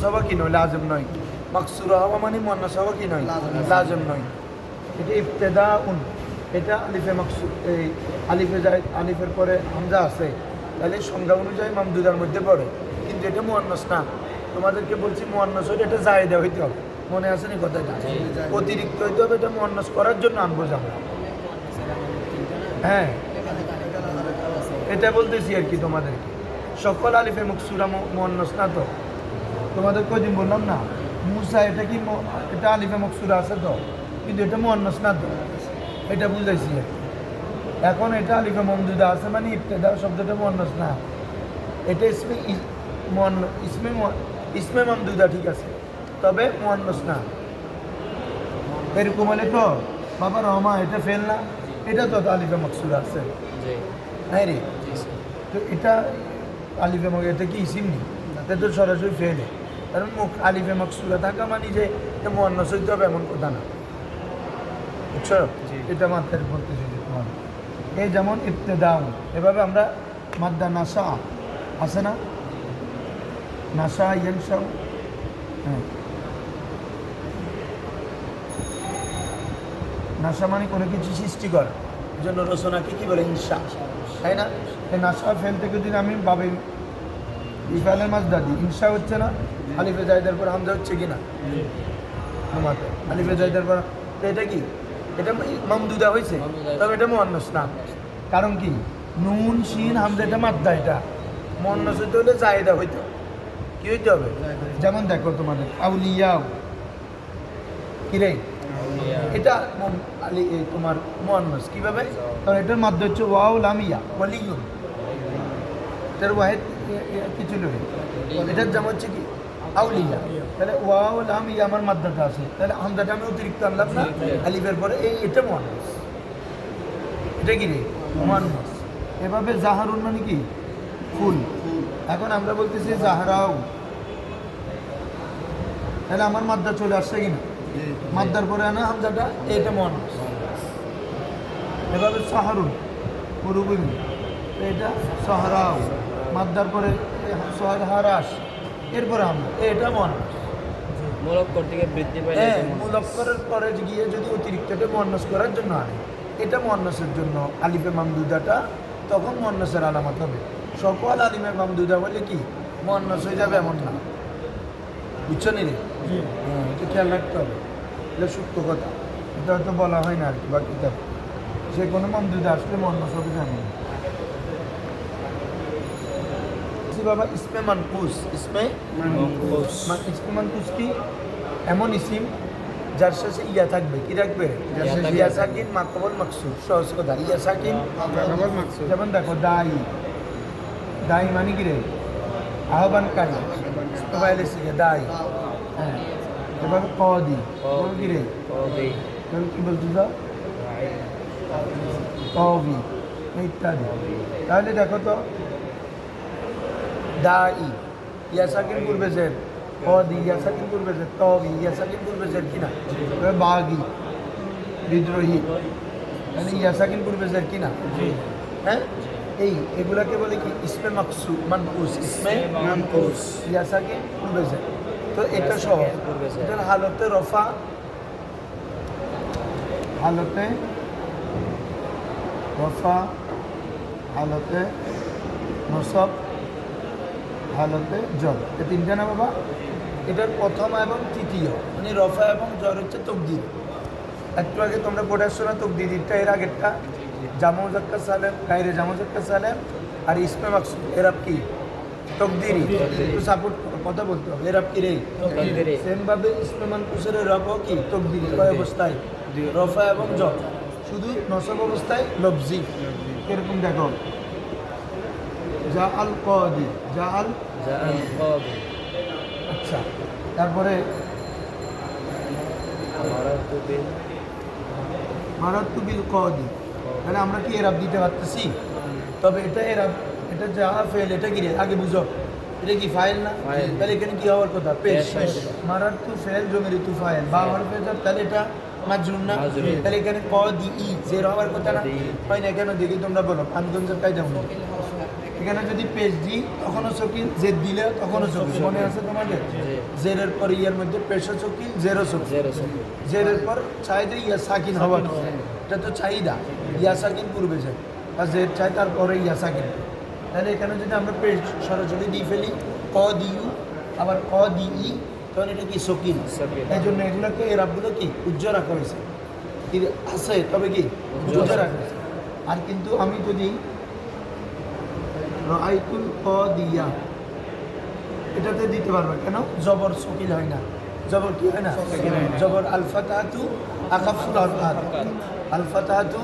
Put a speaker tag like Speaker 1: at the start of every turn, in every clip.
Speaker 1: হওয়া কি নয়, লাজম নয়। মাকসুরা হওয়া মানে মুয়ান্নাস হওয়া কি নয়, লাজম নয়। এটা ইবতেদাউন, এটা আলিফে মাকসুর, এই আলিফে যায়, আলিফের পরে হামজা আছে, তাহলে সংজ্ঞা অনুযায়ী মামদুদার মধ্যে পড়ে, কিন্তু এটা মুয়ান্নাস না। তোমাদেরকে বলছি মুয়ান্নাস হলে এটা জায়েদা হইতে হবে, মনে আছে নি কথাটা? অতিরিক্ত হইতে হবে, এটা মুয়ান্নাস করার জন্য আনবো আমরা। হ্যাঁ, এটা বলতেছি আর কি তোমাদেরকে। সকল আলিফে মাকসুরা মুয়ান্নাস না তো। তোমাদের কয়দিন বললাম না, মুসা এটা কি এটা আলিফে মাকসুরা আছে তো, কিন্তু এটা মুয়ান্নাস না তো, এটা বুঝাইছি আর কি। এখন এটা আলিফে মামদুদা আছে মানে ইবতেদা শব্দটা মুয়ান্নাস না, এটা ইসমে মামদুদা, ঠিক আছে, তবে মুয়ান্নাস না। এরকম হলে তো বাবা রহমা এটা ফেল না, এটা তো আলিফে মাকসুরা আছে, হ্যাঁ রে। তো এটা আলিফে এটা কি ইসিম নি, এটা তো সরাসরি ফেলে, কারণ মুখ আলিফে মাকসুরা থাকা মানে যে এটা মুয়ান্নাস হইতে হবে এমন কথা না, বুঝছো? এটা মাত্রার বলতেছি তোমার। এই যেমন ইবতেদাউ, এভাবে আমরা মাদ্দা নাসা আছে না, নাসা ইয়ানসাউ, হ্যাঁ, নাসা মানে কোনো কিছু সৃষ্টি করা, এই জন্য রচনাকে কি বলে, ইনসা, তাই না? এই নাসা ফেল থেকে যদি আমি ভাবি ইফালের মাদ্দা দিই, ইনসা হচ্ছে না, আলিফে জায়দার পর হামজা হচ্ছে কিনা, আলিফে জায়দার পর, তো এটা কি, এটা মামদুদা হয়েছে, তবে এটা মুয়ান্নাস না। কারণ কি, নুন শিন হামজা এটা মাদ্দা, এটা মুয়ান্নাস হইতে হলে জায়েদা হইতে হবে। কি হইতে হবে? যেমন দেখো তোমাদের আউলিয়াও কি রে, এটা তোমার মুয়ান্নাস কিভাবে, কারণ এটার মাদ্দা হচ্ছে ওয়াও লাম ইয়া, ওয়ালিয়ুন, এটার ওয়াহিদ কিছু নেই, এটার যেমন হচ্ছে কি আউলিয়া, তাহলে ওয়াও লাম ইয়া আমার মাদ্দাটা আছে, তাহলে হামজাটা আমি অতিরিক্ত আনলাম না, আলিফের পরে এটা মুয়ান্নাস, এটা কি রে, মুয়ান্নাস। এভাবে জাহারুন মানে কি, ফুল। এখন আমরা বলতেছি জাহরাও, তাহলে আমার মাদ্দা চলে আসছে কিনা, মাদ্দার পরে আনা হামজাটা, এটা মুয়ান্নাস। এভাবে সাহারুন মরুভূমি, এটা সাহরাও, মাদ্দার পরে হারাস, এরপরে আমরা এটা মুয়ান্নাস।
Speaker 2: মুলক্কর থেকে বৃদ্ধি পায়,
Speaker 1: হ্যাঁ, মুলক্করের পরে গিয়ে যদি অতিরিক্ত এটা মুয়ান্নাস করার জন্য আনে, এটা মুয়ান্নাসের জন্য আলিফে মামদুদাটা তখন মুয়ান্নাসের আলামত হবে। সকল আলিফে মামদুদা বলে কি মুয়ান্নাস হয়ে যাবে এমন না, বুঝছো নি রে? হ্যাঁ, এটা খেয়াল রাখতে হবে, এটা সত্য কথা, এটা হয়তো বলা হয় না আর কি, বাকি সে কোনো মামদুদা আসলে মুয়ান্নাস হবে জানি না। বাবা ইসমে মানকুস, ইসমে মানকুস কি এমন ইসিম যার শেষে ইয়া থাকবে, কি রাখবে, ইয়া সাকিন মাকবুল মাকসুর, সহজ কথা, ইয়া সাকিন মাকবুল মাকসুর। যেমন দেখো দাই, দাই মানে কি রে, আহ্বানকারী, মোবাইলে শিখে দাই, হ্যাঁ। এভাবে কদি, কি রে, কি বলছো যা, কবি ইত্যাদি। তাহলে দেখো তো দাই ইয়া সাকিন পূর্বে জের, কদি ইয়া সাকিন পূর্বে জের, তবি ইয়া সাকিন পূর্বে জের কিনা, বাগি বিদ্রোহী, মানে ইয়া সাকিন পূর্বে জের কিনা, হ্যাঁ। এগুলাকে বলে কি ইসমে মাকসুর মানকুস, ইসমে মানকুস, ইয়া সাকিন পূর্বে জের। তো এটা সহ এটার হালতে রফা, হালতে রফা, হালতে নসব, হালতে জর, এ তিনটা না বাবা। এটার প্রথম এবং তৃতীয় মানে রফা এবং জর হচ্ছে তকদির। একটু আগে তোমরা পড়ে আসছো না তকদিরটা, এর আগেরটা জামু মুজাক্কার সালেম, গায়রে জামু মুজাক্কার সালেম আর ইসমে মাকসুদ, এরা কি তকদিরি, একটু সাপোর্ট কথা বলতে হবে, এরা কি রে, সেম ভাবে ইসমে মানকুসের রফা কি তকদিরি, কয় অবস্থায়, রফা এবং জর, শুধু নসব অবস্থায় লফজি। এরকম দেখো জা আল কদি, জা আল কদি, আচ্ছা। তারপরে মারাত্তু বিল কদি, তাহলে আমরা কি এরাব দিতে পারতেছি, তবে এটা এরাব, এটা যা ফেল, এটা কি রে আগে বুঝো, এটা কি ফাইল না, তাহলে এখানে কি হওয়ার কথা, পেশ। মারাত্তু ফেল জমির তু ফাইল, বা হরফে জার, তাহলে এটা মাজরুর না, তাহলে এখানে কদি ই জের হওয়ার কথা না, হয় না কেন দেখি তোমরা বলো, পানগঞ্জের কায়দা, এখানে যদি পেশ দিই তখনও চকিল, জেদ দিলে তখনও চকিল। মনে আছে তোমাদের? জেরের পর ইয়ার মধ্যে পেশও চকিল, জেরও চকিল। জেরের পর চাহিদা ইয়া সাকিন হওয়া, এটা তো চাহিদা। ইয়া সাকিন পূর্বে যায়, আর জের চাই তারপরে ইয়া সাকিন। তাহলে এখানে যদি আমরা পেশ সরাসরি দিয়ে ফেলি ক দিউ, আবার ক দিই, তখন এটা কি চকিল। এই জন্য এগুলোকে এই রাবগুলো কি উজ্জ্বল রাখা হয়েছে, কি আছে তবে কি উজ্জ্বল রাখা হয়েছে। আর কিন্তু আমি যদি রাআইতুল কাদিয়া এটাতে দিতে পারবে কেন? জবর শকিল হয় না, জবর কি হয় না? জবর আল ফাতাহাতু আখাফুল আরকাত, আল ফাতাহাতু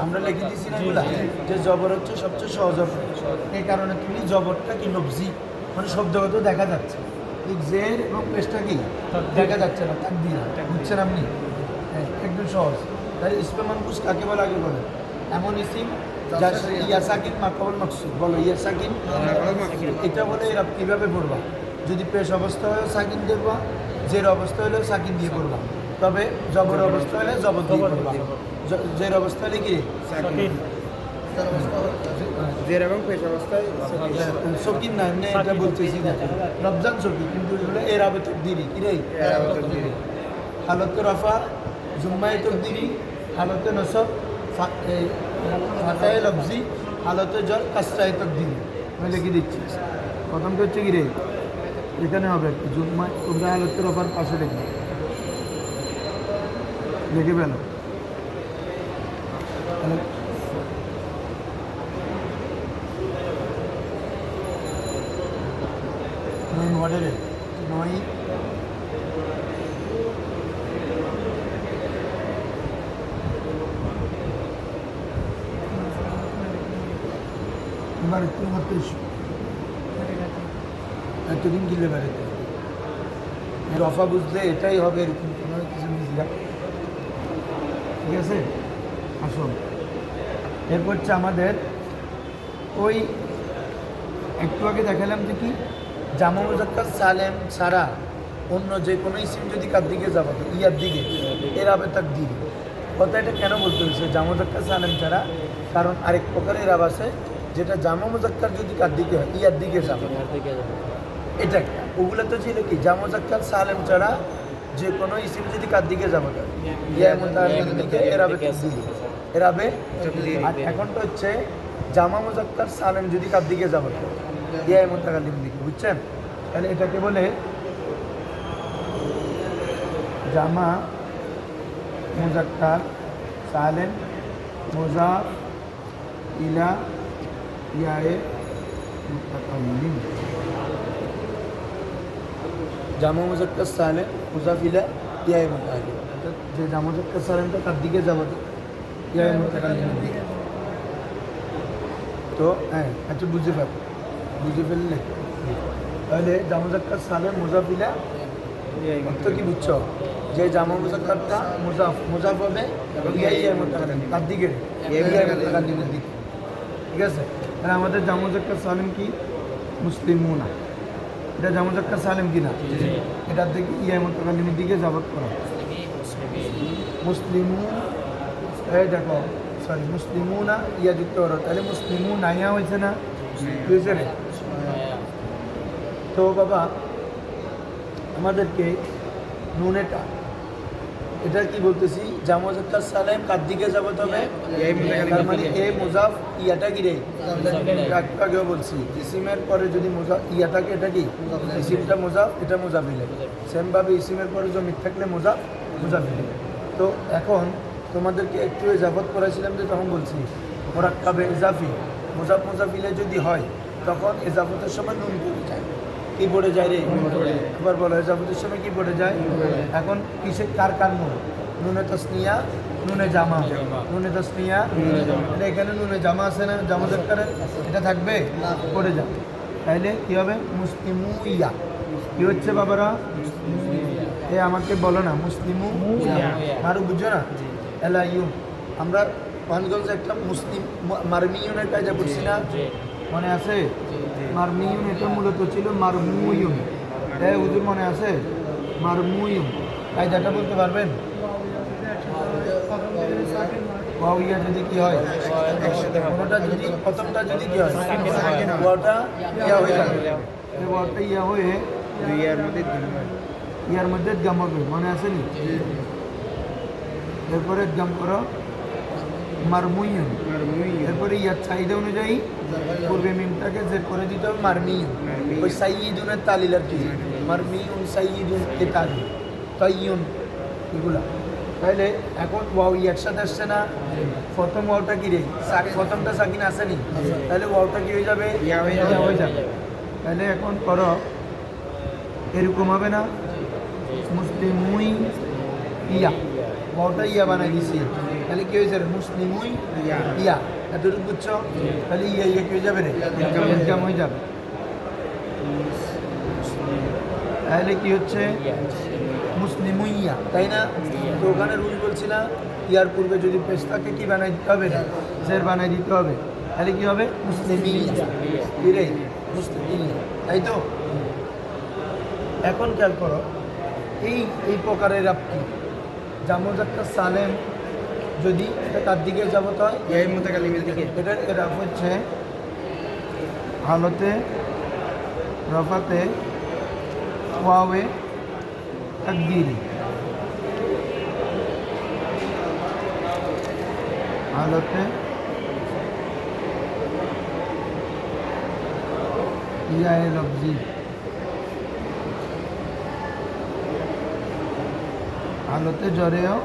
Speaker 1: আমরা লিখে দিছি না এগুলা, যে জবর হচ্ছে সবচেয়ে সহজ অক্ষর। এই কারণে তুমি জবরটা কি লফজি, মানে শব্দগত দেখা যাচ্ছে, জের এবং পেশটা কি দেখা যাচ্ছে না, তাকদির। বুঝছেন আপনি? হ্যাঁ, একদম সহজ। তাহলে ইসমে মানকুস কাকে বলে আগে বলেন? এমন ইসিম ইয়াসাকিন মাকাবুল মাকসুদ, বলো ইয়াসাকিন। এটা বলে এরা কীভাবে পড়বা? যদি পেশ অবস্থা হলেও সাকিন দেখবা, জের অবস্থা হলেও সাকিন দিয়ে পড়বা, তবে জবর অবস্থা হলে জবর দিয়ে পড়বা। জের অবস্থা হলে কি
Speaker 3: জের এবং পেশ অবস্থায়
Speaker 1: শকিন না, এমনি এটা বলতেছি না, রমজান শকিন, কিন্তু এগুলো এর আবে তকদিরি কি রে? হালতে রফা জুম্মায় তকদিরি, হালতে নসব ফাতায় লফজি, হালতে জল কাসরায় তকদিরি। আমি লিখে দিচ্ছি। প্রথমটা হচ্ছে কি রে? এখানে হবে জুম্মায়, তোমরা হালতে রফার পাশে লিখবে, লিখে পেল। মডেলে 9 বাড়িতে মাত্র এতদিন গিলে বাড়িতে রফা বুঝলে এটাই হবে, এরকম কোনো কিছু বুঝলাম। ঠিক আছে, আসুন এরপর হচ্ছে আমাদের ওই একটু আগে দেখালাম যে কি জামা মুজাক্কার সালেম ছাড়া অন্য যে কোনো ইসিম যদি কার দিকে যাবো ইয়ার দিকে, এর আবে তাক দিবে। কথা এটা কেন বলতে হয়েছে জামা মুজাক্কার সালেম ছাড়া? কারণ আরেক প্রকারের এরাব আছে যেটা জামা মুজাক্কার যদি কার দিকে হয় ইয়ার দিকে যাবে, এটা একটা। ওগুলো তো ছিল কি জামা মুজাক্কার সালেম ছাড়া যে কোনো ইসিম যদি কার দিকে যাবো ইয়া মুতাআল্লিমের দিকে এরাবে তাক দিবে, এরাবে। আর এখনটা হচ্ছে জামা মুজাক্কার সালেম যদি কার দিকে যাবো ইয়া মুতাকাল্লিম দিকে। বুঝছেন? তাহলে এটাকে বলে জামা মুজাক্কার সালেম মুজাফ ইলা ইয়ায়ে মুতাকাল্লিম। জামা মুজাক্কার সালেম মুজাফ ইলা ইয়ায়ে মুতাকাল্লিম, যে জামা মুজাক্কার সালেমটা কার দিকে যাবো ইয়ায়ে মুতাকাল্লিমের দিকে। তো হ্যাঁ, আচ্ছা বুঝে ফেললে তাহলে জামা মুজাক্কার সালেম মুজাফিলা তো কি বুঝছো? যে জামা মুজাক্কারটা মুজাফ হবে ইয়াই মুতাকাল্লিম তার দিকে, ইয়াই মুতাকাল্লিমের দিকে। ঠিক আছে, তাহলে আমাদের জামা মুজাক্কার সালেম কি? মুসলিমুনা। এটা জামা মুজাক্কার সালেম কি না? এটার দিকে ইয়াই মুতাকাল্লিমের দিকে যাবত করা। মুসলিমু, এই দেখো সরি মুসলিমুনা ইয়া যুক্ত করো, তাহলে মুসলিমু নাইয়া হয়েছে না? বুঝেছে রে? তো বাবা আমাদেরকে নুনেটা এটা কি বলতেছি? জামা মুজাক্কার সালেম কার দিকে যাবো? তবে তার মানে এ মুজাফ ইয়াটা কি রে? একটু আগেও বলছি ইসিমের পরে যদি মুজাফ ইয়া থাকে এটা কি? ইসিমটা মুজাফ, এটা মুজাফিলে। সেমভাবে ইসিমের পরে জমির থাকলে মুজাফ মুজাফিলে। তো এখন তোমাদেরকে একটু এজাফত করাইছিলাম যে তখন বলছি মোরাক্কাবে ইজাফি মুজাফ মুজাফিলে যদি হয় তখন এজাফতের সময় নুন পড়ে যায়। কি পড়ে যায় রে? এবার বলো এজাফতের সময় কি পড়ে যায়? এখন কিসে কার কার নুন? নুনে তসনিয়া, নুনে জামা, নুনে তসনিয়া। এটা এখানে নুনে জামা আছে না? জামা দরকারের এটা থাকবে, পড়ে যাবে। তাইলে কি হবে? মুসলিমু ইয়া। কি হচ্ছে বাবারা? এ আমাকে বলো না মুসলিমু মারু, বুঝছো না? এলাইউ আমরা পানগঞ্জে একটা মুসলিম মারমিউনের কাজে পড়ছি না? মনে আছে? মারমিউন এটা মূলত ছিল মারমুয়ুন। হুজুর মনে আছে? মারমুয়ুন কায়দাটা বলতে পারবেন? ক ওয়াও ইয়া যদি কি হয়
Speaker 2: একসাথে হবে।
Speaker 1: কোনোটা যদি প্রথমটা যদি কি হয়
Speaker 2: সাকিন হয়।
Speaker 1: ওয়াওটা ইয়া হয়ে যাবে এই ওয়াওটা ইয়া হয়ে
Speaker 3: দুই ইয়ার মধ্যে দিন হয়।
Speaker 1: ইয়ার মধ্যে গাম হবে মনে আছে নি এরপরে গাম করো মারমুইয়ুন
Speaker 3: আর মুই
Speaker 1: এরপরে ইয়ার চাহিদা অনুযায়ী পূর্বে মিমটাকে জের করে দিতে হবে মারমিয়ুন
Speaker 3: মারমিয়ুন।
Speaker 1: ওই সাইয়িদুনের তালিল আর কি মারমিয়ুন সাইয়িদুন কে তালি তাইয়ুন এগুলা তাহলে এখন ওয়াও ই একসাথে আসছে না প্রথম ওয়াওটা কি রে প্রথমটা সাকিন আসেনি তাহলে ওয়াওটা কি হয়ে যাবে
Speaker 3: ইয়া হয়ে যাবে।
Speaker 1: ইয়া হয়ে যাবে তাহলে এখন করো এরকম হবে না মুসলিমুই ইয়া ওয়াওটা ইয়া বানাই দিছি তাহলে কি হয়েছে রে মুসলিমুই
Speaker 3: ইয়া।
Speaker 1: ইয়া এতটুকু বুঝছো তাহলে ইয়া ইয়া কি হয়ে যাবে রে ইনকাম হয়ে যাবে তাহলে কি হচ্ছে মুসলিমুইয়া তাই না তো ওখানে রুল বলছি না ইয়ার পূর্বে যদি পেশটাকে কি বানাই দিতে হবে না জের বানাই দিতে হবে তাহলে কি হবে মুসলিমিয়া কি রে মুসলিমিয়া তাই তো এখন খেয়াল করো এই প্রকারের আপনি জামুজাক্কা সালেম যদি এটা তার দিকে যাবত হয়
Speaker 3: ইয়াই মুতাকাল্লিমের দিকে
Speaker 1: এটা হচ্ছে হালতে রফাতে ওয়াওয়ে তাকদীরি হালতে ইয়ায়ে লফজি হালতে জরেও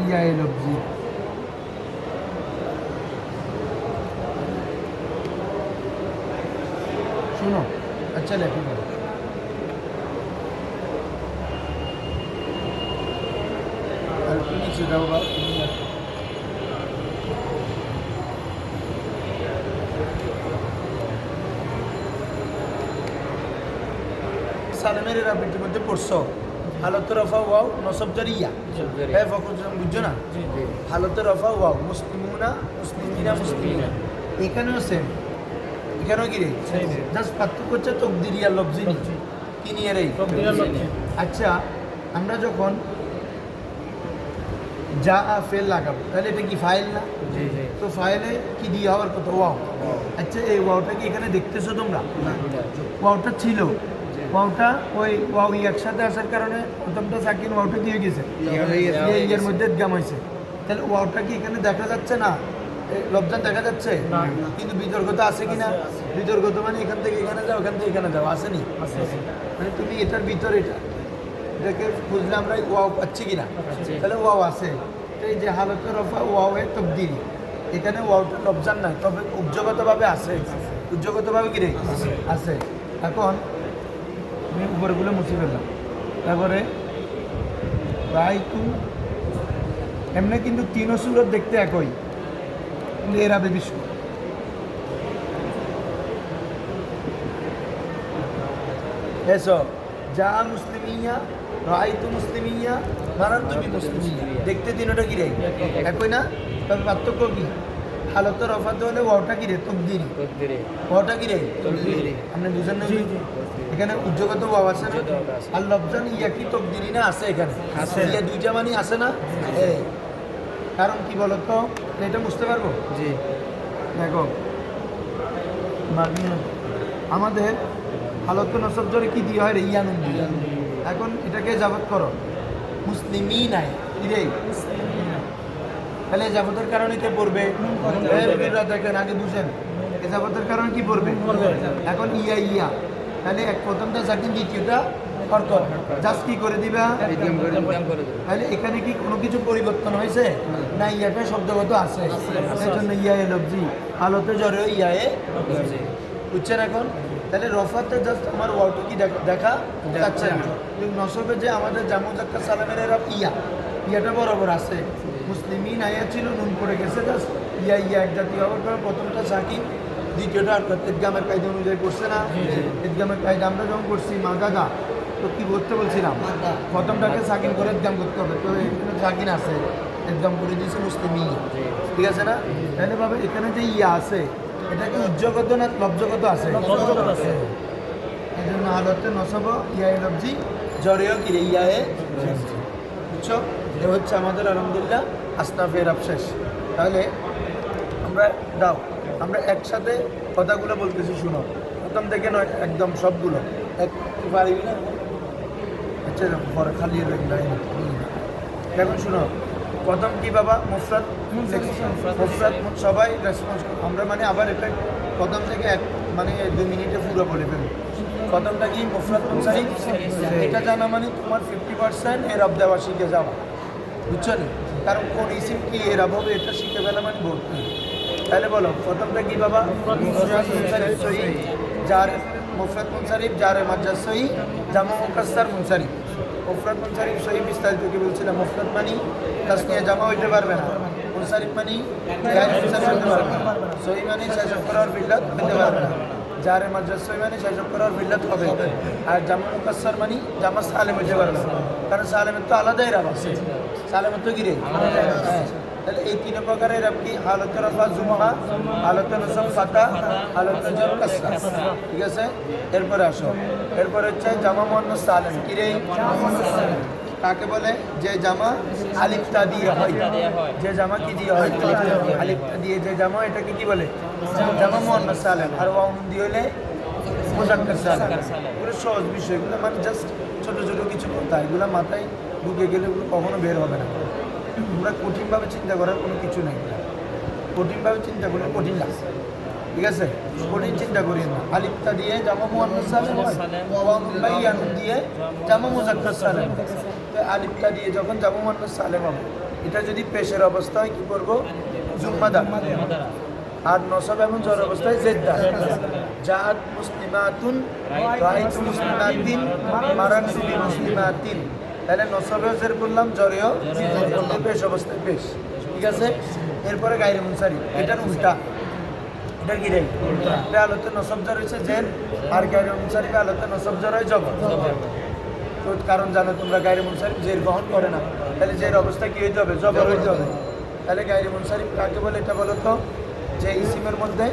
Speaker 1: ইয়ায়ে লফজি শুনো আচ্ছা লেখো বলো আর তুমি নিচে দাও বা তুমি লেখো সালেমের রাবিটির মধ্যে পড়ছো হালত রফা ওয়াও নসব জারিয়া হ্যাঁ ফখরুল বুঝছো না হালত রফা ওয়াও মুসলিমুনা মুসলিমিনা মুসলিমিনা এখানেও সেম এখানেও কি রে জাস্ট পার্থক্য হচ্ছে তকদিরিয়া লফজি নি কি নিয়ে রে আচ্ছা আমরা যখন যা ফেল লাগাবো তাহলে এটা কি ফাইল না তো ফাইলে কি দিয়ে হওয়ার কথা ওয়াও আচ্ছা এই ওয়াওটা কি এখানে দেখতেছো তোমরা ওয়াওটা ছিল ওয়াওটা ওই ওয়াও একসাথে আসার কারণে প্রথমটা সাকিন ওয়াওটা কি হয়ে গেছে
Speaker 3: ইয়া হয়ে গেছে।
Speaker 1: এর মধ্যে গাম হয়েছে তাহলে ওয়াওটা কি এখানে দেখা যাচ্ছে না লবজান দেখা যাচ্ছে কিন্তু বিতর্ক তো আছে কিনা বিতর্ক তো মানে এখান থেকে এখানে যাও এখান থেকে এখানে যাও আসেনি মানে তুমি এটার ভিতর এটাকে খুঁজলে আমরা ওয়াও পাচ্ছি কিনা তাহলে ওয়াও আছে তো এই যে হালতে রফা ওয়াও এ তবদিলি এখানে ওয়াওটা লবজান নাই তবে উজ্জগতভাবে আছে উজ্জগতভাবে কি রে আছে এখন আমি উপরেগুলো মুছে ফেললাম তারপরে রাইতু এমনি কিন্তু তিনও সুরত দেখতে একই কিন্তু এরা বেবিস এসো যা মুসলিমিয়া রাইতু মুসলিমিয়া মারান তুমি মুসলিমিয়া দেখতে তিনোটা কি রে একই না তবে পার্থক্য কি হালত রফাত হলে ওটা কি রে তকদিরি ওটা কি রে আপনি বুঝেন না এখানে উজ্জগত ওয়াও আছে না আর লফজান ইয়া কি তকদিরি না আছে এখানে
Speaker 3: আছে।
Speaker 1: ইয়া দুইটা মানে আছে না এই কারণ কি বলতো এটা বুঝতে পারবো
Speaker 3: জি
Speaker 1: দেখো আমাদের হালত নসব ধরে কি দিয়ে হয় রে ইয়ানুন দিয়ে এখন এটাকে যাবত করো মুসলিমই নাই কি রে তাহলে যাবতের কারণে কে পড়বে দেখেন আগে বুঝেন এ যাবতের কারণে কি পড়বে এখন ইয়া ইয়া তাহলে এক প্রথমটা সাকিন দ্বিতীয়টা অর্ক জাস্ট কি করে দিবা
Speaker 3: ইদগাম করে
Speaker 1: তাহলে এখানে কি কোনো কিছু পরিবর্তন হয়েছে না ইয়াটা শব্দগত আছে সেই জন্য ইয়া এ লফজি হালতে জ্বরে ইয়া এ বুঝছেন এখন তাহলে রফাতে জাস্ট আমার ওয়ার্ডটা কি দেখা যাচ্ছে না কিন্তু নসবে যে আমাদের জামুজাক্কা সালামের রফ ইয়াটা বরাবর আছে মুসলিমিন আয়া ছিল নুন পড়ে গেছে জাস্ট ইয়া এক জাতীয় হওয়ার পর প্রথমটা সাকিন দ্বিতীয়টা আর ঈদগামের কায়দা অনুযায়ী করছে না ঈদগামের কায়দা আমরা যখন করছি মাদাদা তো কি করতে বলছিলাম প্রথমটাকে সাকিন করে ঈদগাম করতে হবে তো এখানে সাকিন আছে ঈদগাম করে দিয়েছে মুসলিমিন ঠিক আছে না তাহলে ভাবে এখানে যে ইয়া আছে এটা কি উজ্জগত না লব্জগত আছে এই জন্য আদতে নসব ইয়ায়ে লব্জি জরেও কি রে ইয়ায়ে বুঝছো এ হচ্ছে আমাদের আলহামদুলিল্লাহ আসনাফের শেষ তাহলে আমরা দাও আমরা একসাথে কথাগুলো বলতেছি, শুনো। প্রথম থেকে নয়, একদম সবগুলো এক পারবি না? আচ্ছা পরে খালি এখন শুনো, প্রথম কি বাবা? মুফরাদ মুফরাদ সবাই রেসপন্স। আমরা মানে আবার এটা প্রথম থেকে মানে 2 মিনিটে পুরো বলে ফেলবো। প্রথমটা কি? মুফরাদ মুনসারিফ। এটা জানা মানে তোমার 50% এরাব দেওয়া শিখে যাওয়া, বুঝছো না? কারণ কোন ইসিম কি এরাব হবে এটা শিখে ফেলা মানে ভর্তি। তাহলে বলো প্রথমটা কি বাবা? মুফরাদ মুনসারিফ সহি, যার মুফরাদ মুনসারিফ, যার মাজ্জাজ সহি, জামা মুকাসসার মুনসারিফ। মুফরাদ মুনসারিফ সহি বিস্তারিত কি বলছিলাম? মুফরাদ মানে তাসনিয়া জামা হইতে পারবে না, মুনসারিফ মানে গায়র মুনসারিফ হইতে পারবে না, সহি মানে শেষ অক্ষর বিল্লাত হইতে পারবে না, যারে মাজ্জাজ সহি মানে শেষ অক্ষর বিল্লাত হবে। আর জামা মুকাসসার মানে জামা সালেম হইতে পারবে না, কারণ সালেমের তো আলাদাই রাব আছে। সালেমের তো কি রে? হ্যাঁ। তাহলে এই 3 প্রকারের রাব কি? হালত রফা জুমা, হালত নসব ফাতা, হালত জর কাসরা। ঠিক আছে? এরপরে আসো, এরপরে হচ্ছে জামা মুয়ান্নাস সালেম। কি রে? কাকে বলে? যে জামা আলিফটা দিয়ে হয়, যে জামা কি দিয়ে হয়? আলিফটা দিয়ে যে জামা, এটাকে কি বলে? জামা মুয়ান্নাস সালেম। আর ওয়াও দিয়ে হলে মুযাক্কার সালেম। এগুলো সহজ বিষয়, এগুলো মানে জাস্ট ছোট ছোট কিছু কথা, এগুলো মাথায় ঢুকে গেলে এগুলো কখনো বের হবে না। আমরা কঠিনভাবে চিন্তা করার কোনো কিছু নেই, কঠিনভাবে চিন্তা করলে কঠিন লাগছে। ঠিক আছে? কঠিন চিন্তা করি না। আলিফটা দিয়ে জামা মুয়ান্নাস সালেম হয়, ওয়াও বা ইয়ান দিয়ে জামা মুযাক্কার সালেম। তো আলিফটা দিয়ে যখন জামা মুয়ান্নাস সালেম হবে, এটা যদি পেশের অবস্থায় কি করব? জুম্মাদার। আর নসব এবং জর অবস্থায় জেদ্দা। জাআত মুসলিমাতুন, রাআইতু মুসলিমাতিন, মারাতু বিমুসলিমাতিন। তাহলে নসবেও জের বললাম, জরেও বললাম, পেশ অবস্থায় পেশ। ঠিক আছে? এরপরে গায়রে মুনসারিফ, এটার উল্টা। এটা কি রে? এটা আলোতে নসব জর হয়েছে জের, আর গায়রে মুনসারিফে আলোতে নসব জর হয় জবর। তো কারণ জানো তোমরা গায়রে মুনসারিফ জের গ্রহণ করে না, তাহলে জের অবস্থা কি হইতে হবে? জবর হইতে হবে। তাহলে গায়রে মুনসারিফ কাকে বলে? এটা বলো তো, যে ইসিমের মধ্যে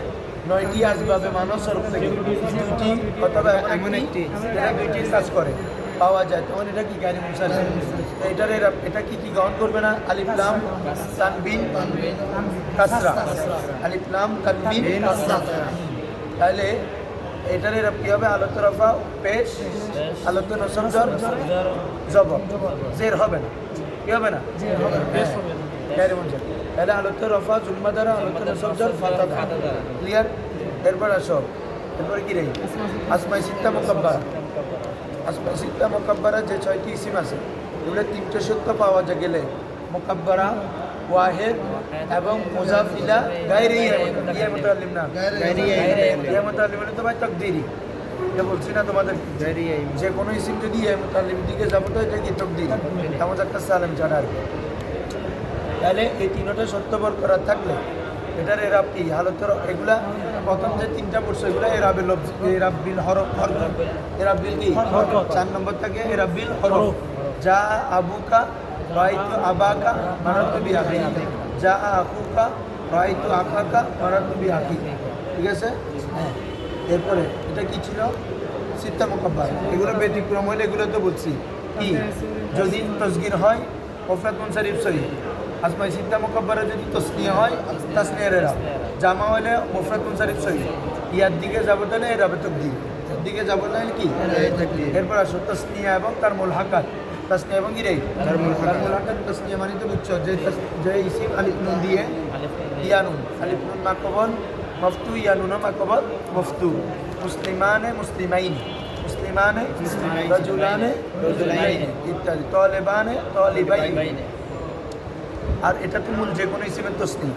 Speaker 1: 9টি আসবাবে মানব স্বরূপ থেকে 2টি অথবা এমন একটি যেটা 2টির কাজ করে পাওয়া যায়, তখন এটা কি? গায়রে মুনসারিফ। এটার এটা কি কি গ্রহণ করবে না? আলিফ লাম তানবিন কাসরা, আলিফ লাম তানবিন কাসরা। তাহলে এটার এরা কি হবে? আলত রফা পেশ, আলত নসব জর জবর, জের হবে না। কি হবে না? পেশ হবে না, গায়রে মুনসারিফ। তাহলে আলত রফা জুম্মা দ্বারা, আলত নসব জর ফাতা দ্বারা। ক্লিয়ার? এরপর আসো, এরপরে কি রে? আসমাই সিত্তা মুকাব্বারা। আসমাই সিত্তা মুকাব্বারা যে 6টি ইসিম আছে, এগুলো 3টে সত্য পাওয়া যায় গেলে মুকাব্বারা, ওয়াহিদ এবং মুজাফিলা গায়রে ইয়া মুতাল্লিম না, ইয়া মুতাল্লিম মানে তো ভাই তাকদীরি। এটা বলছি না তোমাদের, যে কোনো ইসিম যদি ইয়া মুতাল্লিম দিকে যাবো তো এটা কি তাকদীরি, তেমন একটা সালেম ছাড়া আর কি। তাহলে এই 3টা সত্য বরকরার থাকলে এটার এরাব কি? হালতের এগুলা প্রথম যে 3টা পড়ছে এগুলা এরাবের লফজ, এরাবিল হরফ, এরাবিল কি? 4 নম্বর থাকে এরাবিল হরফ। যা আবুকা রাইতু আবাকা মারাতু বিআখি, যা আখুকা রাইতু আখাকা মারাতু বিআখি। ঠিক আছে? হ্যাঁ। এরপরে এটা কি ছিল? সিত্তা মুকাব্বার। এগুলো ব্যতিক্রম হলে এগুলো তো বলছি কি, যদি তসগির হয় মুফরাদ মুনসারিফ সহি, আসমাই সিত্তা মুকাব্বারা যদি তসনিয়া হয় তাসনিয়ার এরাব, জামা হলে মুফরাদ মুনসারিফ সহি। ইয়ার দিকে যাবো তাহলে এরাবে তাকদীর, এর দিকে যাবো তাহলে কি? এরপর আসো তাসনিয়া এবং তার মুলহাকাত। তাসনিয়া এবং কি রে? তার মুলহাকাত। তাসনিয়া মানে তো বুঝছো, যে ইসিম আলিফ নুন দিয়ে, ইয়ানুন আলিফ নুন মাকবল মফতু, ইয়ানুন মাকবল মফতু। মুসলিমানে মুসলিমাইন, মুসলিমানে রাজুলানে রাজুলাইন ইত্যাদি। তালেবানে তালিবাইন। আর এটা তো মূল যে কোনো ইসিমের তসনিয়া।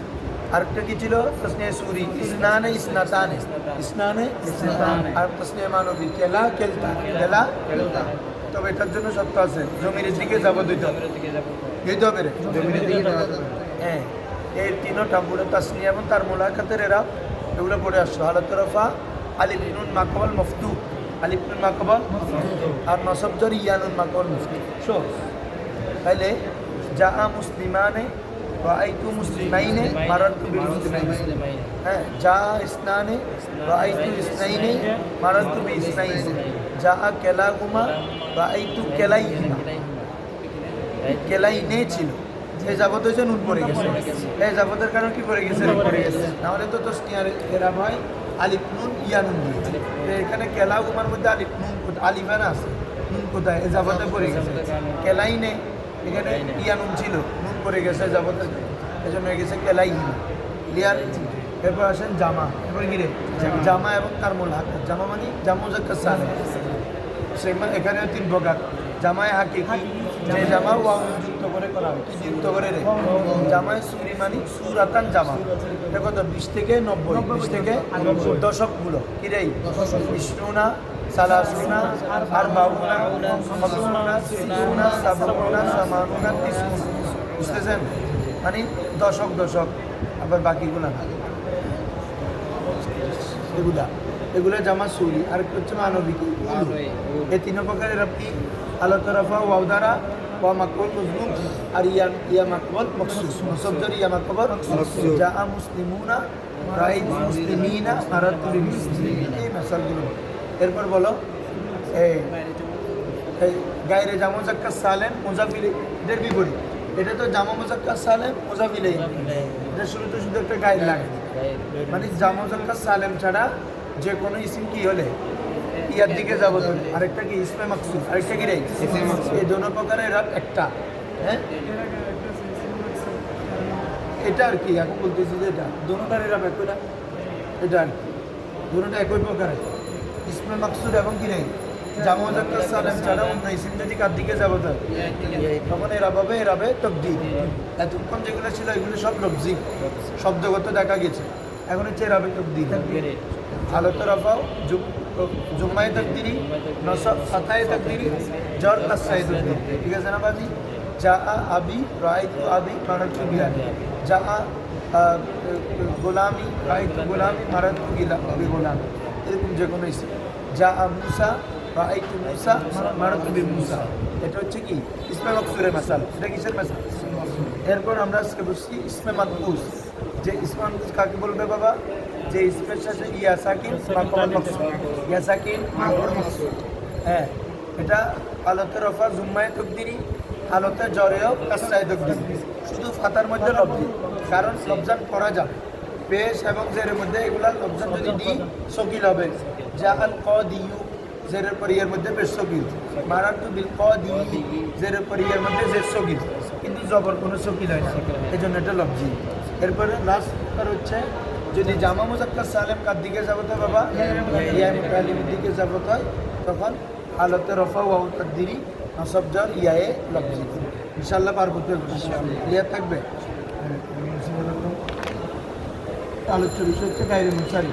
Speaker 1: আরেকটা কি ছিল? তসনিয়া সুরি, ইসনানে ইসনাতানে, ইসনানে ইসনাতানে। আর তসনিয়া মানবী, কেলা কেলতা, কেলা কেলতা। তবে এটার জন্য সত্য আছে, জমির দিকে যাবো দিতে হবে, দিতে হবে রে, জমির দিকে যাবো। হ্যাঁ, এই 3টা পুরো তাসনিয়া এবং তার মুলাকাতের এরাব এগুলো পড়ে আসছো। হালত রফা আলিফ নুন মাকবল মফতু, আলিফ নুন মাকবল, আর নসব জর ইয়ানুন মাকবল মফতু। শো, তাহলে যা মুসলিমানে রাআইতু মুসলিমাইনে মারাতু বিমুসলিমাইন। হ্যাঁ, যা ইসনানে রাআইতু ইসনাইনে মারাতু বিইসনাইন। যা কেলাহুমা রাআইতু কেলাইহিমা, কেলাইনে ছিল, এই যাবত হয়েছে নুন পড়ে গেছে এই যাবতের কারণে কি পড়ে গেছে পড়ে গেছে নাহলে তো তসনিয়ার এরা হয় আলিফ নুন ইয়া নুন দিয়ে তো এখানে কেলা উমার মধ্যে আলিফ নুন আলিফানা আছে নুন কোথায় এই যাবতে পড়ে গেছে কেলাই নেই এখানে ইয়া নুন ছিল নুন পড়ে গেছে যাবতের এই জন্য হয়ে গেছে কেলাই ক্লিয়ার এরপর আসেন জামা এরপর গিরে জামা এবং তার মূল হাত জামা মানে জামা জাক্কা সালে এখানে 3 প্রকার জামায় হাকিকি যে জামা ওয়াও যুক্ত করে করা হয় কি যুক্ত করে রে জামায় সুরি মানে সুরাতান জামা দেখো তো 20 থেকে 90 20 থেকে দশকগুলো কি রে বিষ্ণুনা সালাসুনা আর বাউনা খামসুনা সিতুনা সাবুনা সামানুনা তিসুন বুঝতেছেন মানে দশক আবার বাকিগুলো না এগুলা জামা সুরি আর হচ্ছে মানবিক এই 3 প্রকারের আপনি আলো তরফা ওয়াউদারা ওয়া মাকবুল মুজলুম আর ইয়া মাকবুল মকসুস মুসদ্দর ইয়া মাকবুল মকসুস জা মুসলিমুনা রাইত মুসলিমিনা মারাতু বিল মুসলিমিন এই মাসালগুলো এরপর বলো এই গায়রে জামা মুজাক্কার সালেম মুজাফিল এর বিপরীত এটা তো জামা মুজাক্কার সালেম মুজাফিল এটা শুরুতে শুধু একটা গায়ের লাগে মানে জামা মুজাক্কার সালেম ছাড়া যে কোনো ইসিম কি হলে ইয়ার দিকে যাবো তো আরেকটা কি ইসমে মাকসুদ আরেকটা কি রে এই দোনো প্রকারের রাত একটা হ্যাঁ এটা আর কি এখন বলতেছি যে এটা দোনোটার এরা একইটা এটা আর দোনোটা একই প্রকারের ইসমে মাকসুদ এবং কি রে জামা জাক্কার সালেম ছাড়া অন্য ইসিম যদি কার দিকে যাবো তো তখন এরাবে তকদির এতক্ষণ যেগুলো ছিল এগুলো সব লফজি শব্দগত দেখা গেছে এখন হচ্ছে এরাবে তকদির হালত রাফাও জুম্মায় তকদিরি নসব ফাতায় তকদিরি জর কাসায় তকদিরি ঠিক আছে না বাজি যা আবি রায়তু আবি মারাতু বিহারি যা গোলামি রায়তু গোলামি মারাতু গোলামি এরকম যে কোনো ইসে যা মুসা রায়তু মুসা মারাতু বি মুসা এটা হচ্ছে কি ইসমে মকসুরের মাসাল এটা কিসের মাসাল এরপর আমরা আজকে বসছি ইসমে মানকুস যে ইসমে মানকুস কাকে বলবে বাবা যে ইসমের সাথে ইয়া সাকিন মাকবুল মকসুদ ইয়া সাকিন মাকবুল মকসুদ হ্যাঁ এটা হালতে রফা জুম্মায় তকদিরি হালতে জরেও কাসরায় তকদিরি শুধু ফাতার মধ্যে লফজি কারণ লফজান পড়া যাবে পেশ এবং জেরের মধ্যে এগুলা লফজান যদি দি সকিল হবে জাহাল কদিয়ু জেরের পর ইয়ার মধ্যে বেশ সকিল মারাতু বিল কদি জেরের পর ইয়ার মধ্যে জের সকিল কিন্তু জবর কোনো সকিল হয় না এই জন্য এটা লফজি এরপরে লাস্ট হচ্ছে যদি জামা মুজাক্কার সালেম কার দিকে যাবত হয় বাবা ইয়া মুতালিমের দিকে যাবত হয় তখন হালতে রফা ওয়াউ তাকদিরি নসব জর ইয়ায়ে লফজি ইনশাআল্লাহ পারবো তো ক্লিয়ার থাকবে আলোচ্য বিষয় হচ্ছে গায়রে মুনসারি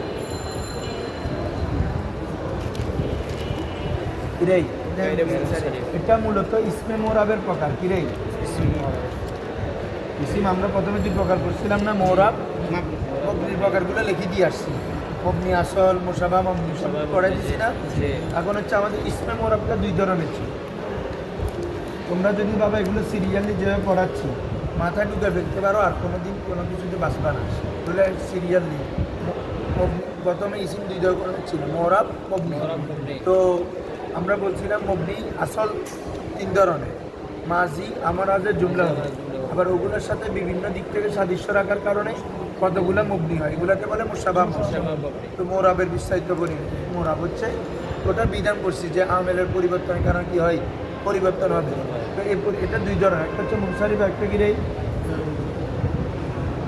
Speaker 1: কিরেই এটা মূলত ইসমে মোরাবের প্রকার কিরেই ইসিম আমরা প্রথমে 2 প্রকার করছিলাম না মোরাব মবনির প্রকারগুলো লিখে দিয়ে আসছি মবনি আসল মুসাবা মবনি সব পড়াই দিচ্ছি না এখন হচ্ছে আমাদের ইসমে মোরাবটা 2 ধরনের ছিল তোমরা যদি বাবা এগুলো সিরিয়ালি যেভাবে পড়াচ্ছি মাথায় ঢুকে ফেলতে পারো আর কোনো দিন কোনো কিছুতে বাঁচবা না বলে সিরিয়ালি প্রথমে ইসিম 2 ধরনের ছিল মোরাব মবনি তো আমরা বলছিলাম মবনি আসল 3 ধরনের মাজি আমার আজের জুমলা হবে আবার ওগুলোর সাথে বিভিন্ন দিক থেকে সাদৃশ্য রাখার কারণে কতগুলো মবনি হয় এগুলোকে বলে মুসাবা তো মোরাবের বিস্তারিত করি মোরাব হচ্ছে ওটা বিধান করছি যে আমেলের পরিবর্তনের কারণে কি হয় পরিবর্তন হবে তো এটা 2 ধরনের একটা হচ্ছে মুনসারিফ একটা কি রে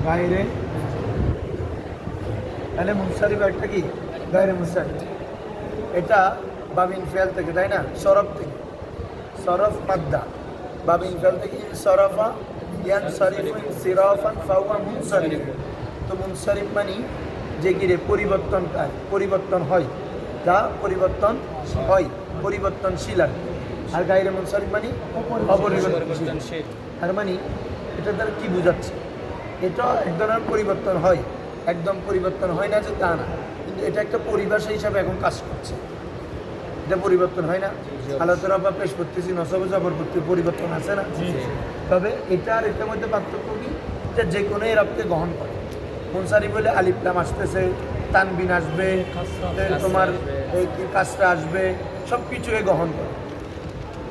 Speaker 1: গায়রে তাহলে মুনসারিফ একটা কি গায়রে মুনসারিফ এটা বাবিন ফেল থেকে তাই না সরফ থেকে সরফ মাদ্দা বাবিন ফেল থেকে সরফা ইয়ানসারিফু ইনসিরাফান ফাহুয়া মুনসারিফ তো মুনসারিফ মানে যে গিরে পরিবর্তন হয় যা পরিবর্তন হয় পরিবর্তনশীল আর গায়রে মুনসারিফ মানে অপরিবর্তনশীল তার মানে এটা দ্বারা কি বোঝাচ্ছে এটা এক ধরনের পরিবর্তন হয় একদম পরিবর্তন হয় না যে তা না কিন্তু এটা একটা পরিভাষা হিসাবে এখন কাজ করছে এটা পরিবর্তন হয় না আলোচনা বা পেশ করতেছি নসবে জবর করতে পরিবর্তন আছে না তবে এটা আর এটার মধ্যে পার্থক্য কি যে কোনো এরাবকে গ্রহণ করে মুনসারিফ বলে আলিফ লাম আসতেছে তানবিন আসবে তোমার কাজটা আসবে সব কিছু গ্রহণ করে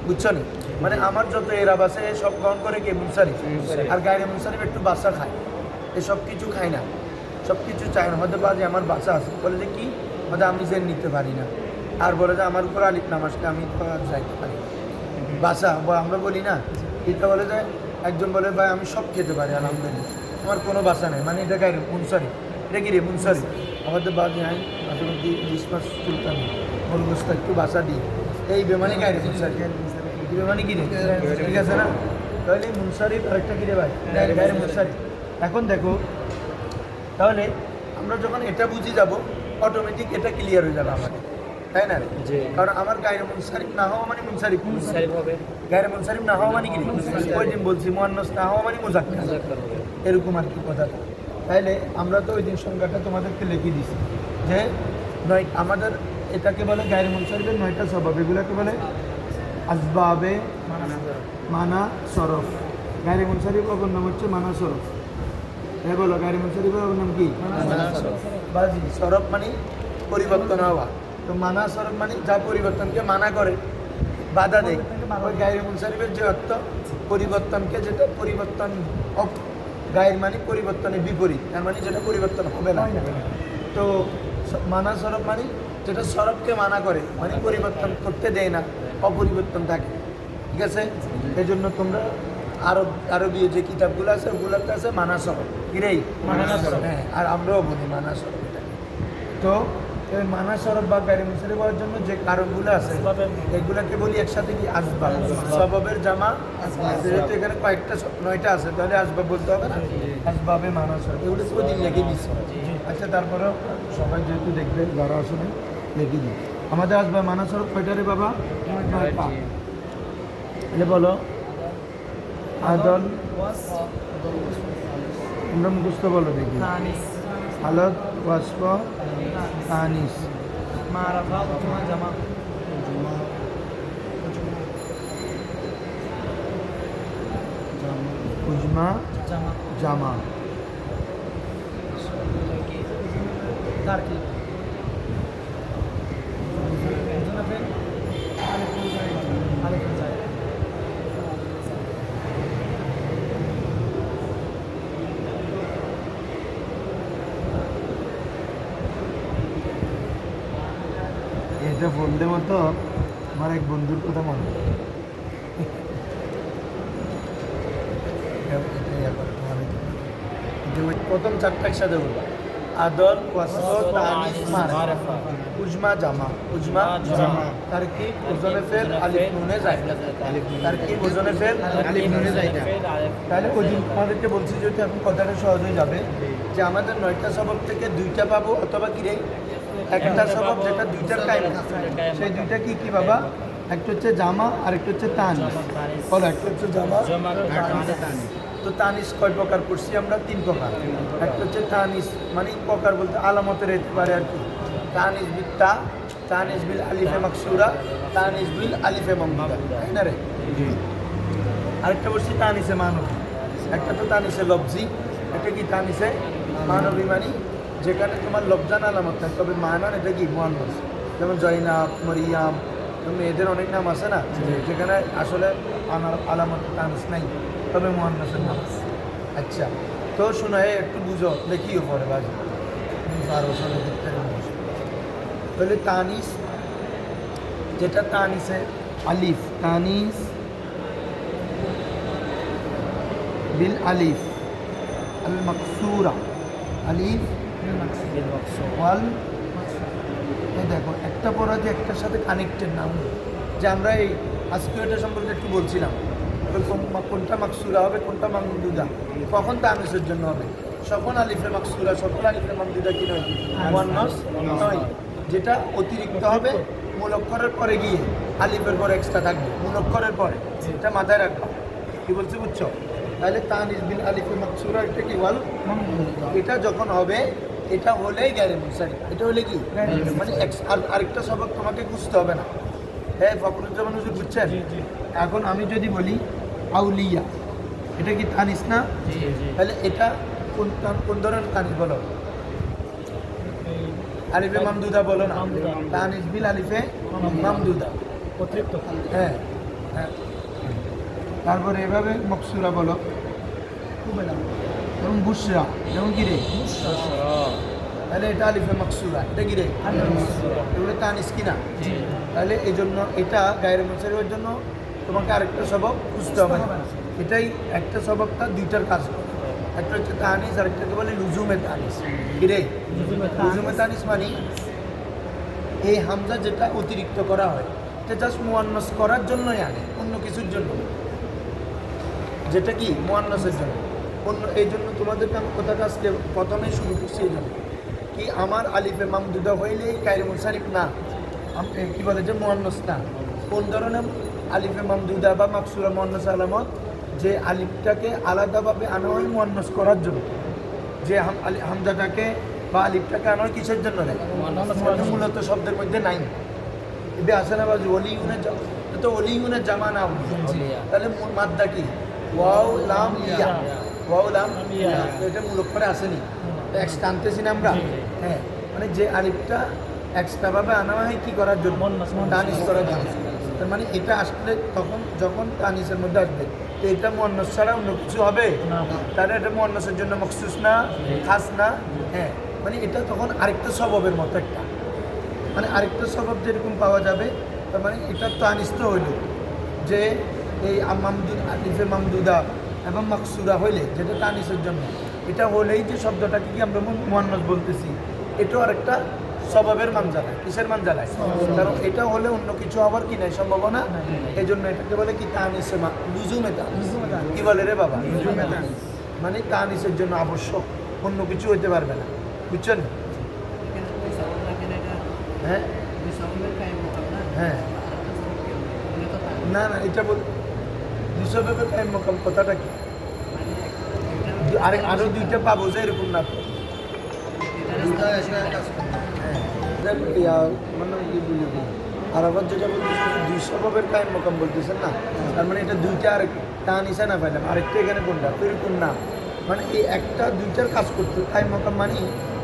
Speaker 1: বুঝছো না মানে আমার যত এরাব আছে সব গ্রহণ করে কে মুনসারিফ, আর গায়রে মুনসারিফ একটু বাসা খায়, এসব কিছু খায় না, সব কিছু চায় না। হয়তো বা যে আমার বাসা আছে, বলে যে কি, হয়তো আমি যে নিতে পারি না, আর বলে যে আমার উপর আলিফ নাম আসলে আমি তো আর যাইতে পারি না। বাসা বা আমরা বলি না, এটা বলে যে একজন বলে ভাই আমি সব খেতে পারি আলহামদুলিল্লাহ, আমার কোনো বাসা নেই, মানে এটা গায়ে মুনসারি, এটা কি রে মুনসারি। আমাদের বাজে আমি আসলে কি ক্রিসমাস চুলতাম গোলগোস্তা একটু বাসা দিই, এই বেমানি গায়ে মুনসারি, এই বেমানি কি রে, ঠিক আছে না? তাহলে মুনসারি আরেকটা কি রে ভাই, গায়ে মুনসারি। এখন দেখো, তাহলে আমরা যখন এটা বুঝে যাব অটোমেটিক এটা ক্লিয়ার হয়ে যাবে আমাদের, তাই না?
Speaker 3: জি।
Speaker 1: কারণ আমার গায়ে মুনসারিফ না হওয়া মানে মুনসারিফ,
Speaker 3: মুনসারিফ হবে,
Speaker 1: গায়ের মুনসারিফ না হওয়া মানে কি, ওই দিন বলছি মুয়ান্নাস না হওয়া মানে মুজাক্কার,
Speaker 3: মুজাক্কার হবে।
Speaker 1: এরকম আর কি কথাটা। তাইলে আমরা তো ওই দিন সংখ্যাটা তোমাদেরকে লিখে দিছি যে নয়, আমাদের এটাকে বলে গায়ের মুনসারিফের 9টা স্বভাব, এগুলোকে বলে আসবাবে মানা সরফ। গায়ের মুনসারিফ অপর নাম হচ্ছে মানা সরফ। হ্যাঁ বলো, গায়ের মুনসারিফের অপর নাম কি?
Speaker 3: মানা সরফ।
Speaker 1: বাজি, সরফ মানে পরিবর্তন হওয়া, তো মানা সরফ মানে যা পরিবর্তনকে মানা করে, বাধা দেয়। ওই গায়ের মুনসারিফের যে অর্থ পরিবর্তনকে, যেটা পরিবর্তন গায়ের মানে পরিবর্তনের বিপরীত, তার মানে যেটা পরিবর্তন হবে না। তো মানা সরফ মানে যেটা সরফকে মানা করে, মানে পরিবর্তন করতে দেয় না, অপরিবর্তন থাকে, ঠিক আছে? এই জন্য তোমরা আরবি যে কিতাবগুলো আছে ওগুলোতে আছে মানা সরফ, কিরেই মানা সরফ, হ্যাঁ, আর আমরাও বলি মানা সরফ। তো এই মানা সরফ বা গাড়ি মুনসারিফ হওয়ার জন্য যে কারণগুলো আছে এগুলাকে বলি একসাথে কি আসবাব, সবাবের জামা। যেহেতু এখানে কয়েকটা 9টা আছে, তাহলে আসবাব বলতে হবে না, আসবাবে মানা সরফ, এগুলো তো দিন লিখে দিচ্ছি। আচ্ছা, তারপরেও সবাই যেহেতু দেখবেন যারা আসলে লিখে দিই। আমাদের আসবাব মানা সরফ কয়টা রে বাবা? 9টা। তাহলে বলো, আদল, আমরা মুখস্থ বলো দেখি। হালত, ওয়াসফ, তানিস,
Speaker 2: মারাফা, জামা,
Speaker 1: উজমা, জামা।
Speaker 2: তারকি,
Speaker 1: এটা বললে মতো আমার এক বন্ধুর কথা মনে পড়ে। প্রথম 4টা একসাথে বলবো, আদল, ওয়াসফ, তানিস, মারাফা, উজমা, জামা। উজমা, জামা। তারকিব, ওজনে ফেল, আলিফ নুনে যায়দা। তারকিব, ওজনে ফেল, আলিফ নুনে যায়দা। তাহলে ওই দিন আমাদেরকে বলছি, যেহেতু এখন কথাটা সহজ হয়ে যাবে, যে আমাদের 9টা সবক থেকে 2টা পাবো, অথবা কি রে একটা সবক যেটা 2টার কায়েম, সেই 2টা কি কি বাবা? একটা হচ্ছে জামা আর একটা হচ্ছে তানিস। বলো, একটা হচ্ছে জামা, তো তানিস কয় প্রকার করছি আমরা? 3 প্রকার। একটা হচ্ছে তানিস মানে প্রকার বলতে আলামতের হতে পারে আর কি, তানিস বিল তা, তানিস বিল আলিফে মাকসুরা, তানিস বিল আলিফে মামদুদা, তাই না রে? আরেকটা বলছি তানিসে মানবী, একটা তো তানিসে লফজি, এটা কি তানিসে মানবী মানে যেখানে তোমার লফজান আলামত থাকে, তবে মানান এটা কি মুয়ান্নাস, যেমন জয়নাব, মরিয়াম, মেয়েদের অনেক নাম আছে না, যেখানে আসলে আলামত তানিস নাই, তবে মুয়ান্নাসের নাম। আচ্ছা, তো শোনো, একটু বুঝো, দেখিও পরে বাজে তাহলে তানিস, যেটা তানিসে আলিফ, তানিস বিল আলিফ আল মাকসুরা, আলিফ ওয়াল, এই দেখো একটা পড়া যে একটার সাথে কানেক্টেড নাম, যে আমরা এই আজকে এটা সম্পর্কে একটু বলছিলাম, কোনটা মাকসুরা হবে, কোনটা মামদুদা, কখন তানিসের জন্য হবে, সকল আলিফে মাকসুরা, সকল আলিফে মামদুদা কি নয়, মুয়ান্নাস নয়, যেটা অতিরিক্ত হবে মূলক্ষরের পরে গিয়ে আলিফের পরে এক্সট্রা থাকবে, মূলক্ষরের পরে, এটা মাথায় রাখবা। কি বলছি বুঝছো? তাহলে তানিস বিল আলিফে মাকসুরা, এটা কি ওয়াল মামদুদা, এটা যখন হবে, এটা হলেই গায়রে মুনসারিফ, এটা হলে কি মানে আরেকটা সবক তোমাকে বুঝতে হবে না। হ্যাঁ, ফখরুজ্জামান হুজুর বুঝছেন? এখন আমি যদি বলি আউলিয়া, এটা কি তানিস না? তাহলে এটা কোন ধরনের তানিস বলো? আলিফে মামদুদা বলো না, তানিস বিল আলিফে মামদুদা,
Speaker 2: অতিরিক্ত।
Speaker 1: হ্যাঁ হ্যাঁ। তারপরে এভাবে মকসুরা বলো, এবং বুসরা, যেমন কি রে, তাহলে এটা আলিফে মকসুরা, এটা কি রে, এগুলো তানিস কিনা। তাহলে এই জন্য এটা গায়ের মুনসারিফের জন্য তোমাকে আরেকটা সবক খুঁজতে হবে না। এটাই একটা সবকটা দুইটার কাজ করে, একটা হচ্ছে তানিস আর একটাকে বলে লুজুমে তানিস। কি রে, লুজুমে তানিস মানে এই হামজা যেটা অতিরিক্ত করা হয়, এটা জাস্ট মুয়ান্নাস করার জন্যই আনে, অন্য কিছুর জন্য না। যেটা কি মুয়ান্নাসের জন্য, অন্য এই জন্য তোমাদেরকে আমি কথাটা আজকে প্রথমেই শুরু করছি। এই জন্য কি আমার আলিফে মামদুদা হইলেই গায়রে মুনসারিফ না, কি বলে যে মুয়ান্নাস না। কোন ধরনের আলিফে মামদুদা বা মাকসুরা মুয়ান্নাস আলামত, যে আলিফটাকে আলাদাভাবে আনা হয় মুয়ান্নাস করার জন্য, যে হামজাটাকে বা আলিফটাকে আনা হয় কিসের জন্য নেই, মূলত শব্দের মধ্যে নাই। এটা আসে না বাজু অলিউনের তো অলিউনের জামা না, তাহলে মাদ্দা কি ওয়াও লাম ইয়া, ওয়াও লাম ইয়া, এটা মূলক করে আসেনি, এক্স টানতেছি না আমরা। হ্যাঁ, মানে যে আলিফটা এক্সট্রাভাবে আনা হয় কি করার জন্য, তানিস করার জন্য। তার মানে এটা আসলে তখন যখন তানিসের মধ্যে আসবে, তো এটা মুয়ান্নাস ছাড়া অন্য কিছু হবে, তাহলে এটা মুয়ান্নাসের জন্য মখসুস না, খাস না। হ্যাঁ, মানে এটা তখন আরেকটা স্বভাবের মতো একটা, মানে আরেকটা স্বভাব যেরকম পাওয়া যাবে। তার মানে এটা তানিস তো হইল যে এই আলিফে মামদুদা এবং মাকসুরা হইলে, যেটা তানিসের জন্য, এটা হলেই যে শব্দটাকে কি আমরা মুয়ান্নাস বলতেছি, এটাও আরেকটা স্বভাবের মানজালায়। কিসের মানজালায়? কারণ এটা হলে অন্য কিছু হওয়ার কি নাই, সম্ভাবনা। এই জন্য এটাকে বলে কি তানিসে লুজুমে তানিস। কি বলে রে বাবা? লুজুমে তানিস মানে তানিসের জন্য আবশ্যক, অন্য কিছু হইতে পারবে না। বুঝছেন? হ্যাঁ হ্যাঁ, না না, এটা বল দুশোভাবে কায়েম মাকাম কথাটা কি? আরো দুইটা পাবো যে এরকম না তো। আর আবার যেটা বলতেছে দুই স্বভাবের কায়েম মাকাম বলতেছেন না, তার মানে এটা দুইটা আর টান ইসা না পাইলাম, আরেকটা এখানে কোনটা এরকম না, মানে এই একটা দুইটার কাজ করতে কায়েম মাকাম মানে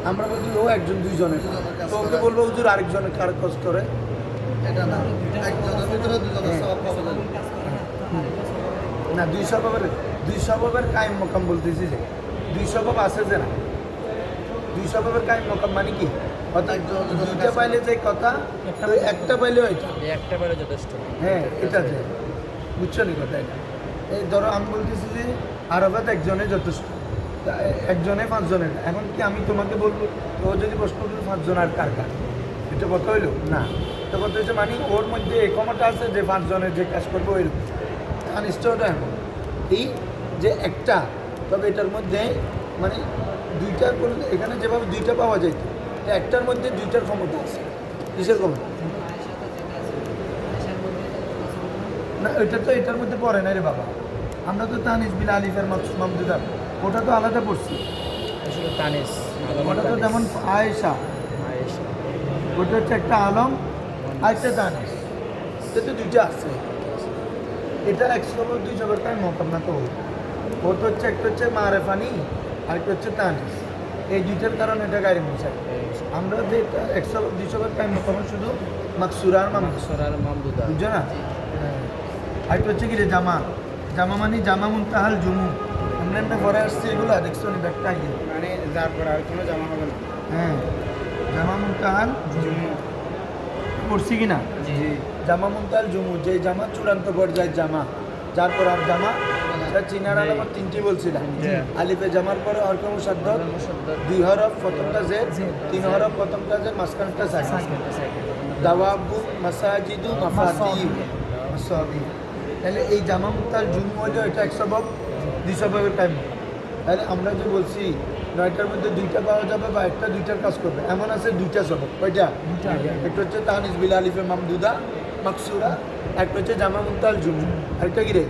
Speaker 1: আমরা বলছি ও একজন দুইজনের, তো ওকে বলবো হুজুর আরেকজনের কার কাজ করে, না দুই স্বভাবের কায়েম মাকাম বলতেছি, যে দুই স্বভাব আছে যে না, দুই স্বভাবের কায়েম মাকাম মানে কি, অর্থাৎ দুইটা পাইলে যে কথা, একটা পাইলে
Speaker 3: একটা বেলা যথেষ্ট।
Speaker 1: হ্যাঁ, এটা যে বুঝছো নি কথা। এটা এই ধরো আমি বলতেছি যে আরবাত একজনে যথেষ্ট, একজনে পাঁচজনের। এখন কি আমি তোমাকে বলবো, তো যদি প্রশ্ন করি পাঁচজন আর কার কার, এটা কথা হইলো না। তো কথা হচ্ছে মানে ওর মধ্যে এই ক্ষমতা আছে যে পাঁচজনের যে কাজ করবো ওই নিশ্চয়টা এমন এই যে একটা, তবে এটার মধ্যে মানে দুইটা এখানে যেভাবে দুইটা পাওয়া যায়, একটার মধ্যে দুইটার ক্ষমতা আছে। কিসের ক্ষমতা? না, এটা তো এটার মধ্যে পড়ে না রে বাবা। আমরা তো তানিস বিল আলিফের মামদুদা, ওটা তো আলাদা পড়ছি।
Speaker 3: তানিস
Speaker 1: ওটা তো যেমন আয়েশা, ওটা হচ্ছে একটা আলম আর একটা তানিস, এটা তো দুইটা আছে। এটা 100-200 টাইম মকাম না তো, ওর তো হচ্ছে একটা হচ্ছে মারেফানি আর একটা হচ্ছে তানিস, এই দুইটার কারণে এটা গাড়ি মুনসারিফ। আমরা যে 100-200 টাইম মকাম শুধু মাকসুরা আর মামদুদা, বুঝছো না? আর একটা হচ্ছে কি রে জামা, জামা মানে জামা মুনতাহাল জুমু, আমরা পরে আসছি এগুলো দেখছো নি ব্যাগটা গিয়ে,
Speaker 3: মানে যার পর আর কোনো জামা হবে না।
Speaker 1: হ্যাঁ, জামা মুনতাহাল জুমু পড়ছি কি না?
Speaker 3: জি,
Speaker 1: জামা মুনতাহাল জুমু, যে জামা চূড়ান্ত পর্যায়ের জামা, যার পর আর জামা, এটা চিনার আলামত তিনটি বলছিলাম। আলিফে জামার পরে অর্ক মুসাদ্দদ, 2 হরফ, প্রথমটা জের, 3 হরফ, প্রথমটা জের, মাঝখানটা সাকিন। দাওয়াবু মাসাজিদু মাফাতিহু মাসাবিহ। তাহলে এই জামা মুনতাহাল জুমু হলো এটা 100-200 টাইম। তাহলে আমরা যে বলছি 9টার মধ্যে 2টা পাওয়া যাবে বা একটা 2টার কাজ করবে, এমন আছে 2টা সবক। কয়টা? একটা হচ্ছে তানিস বিল আলিফে মামদুদা মাকসুরা, একটা হচ্ছে জামা মুনতাহাল জুমু, আরেকটা কি রে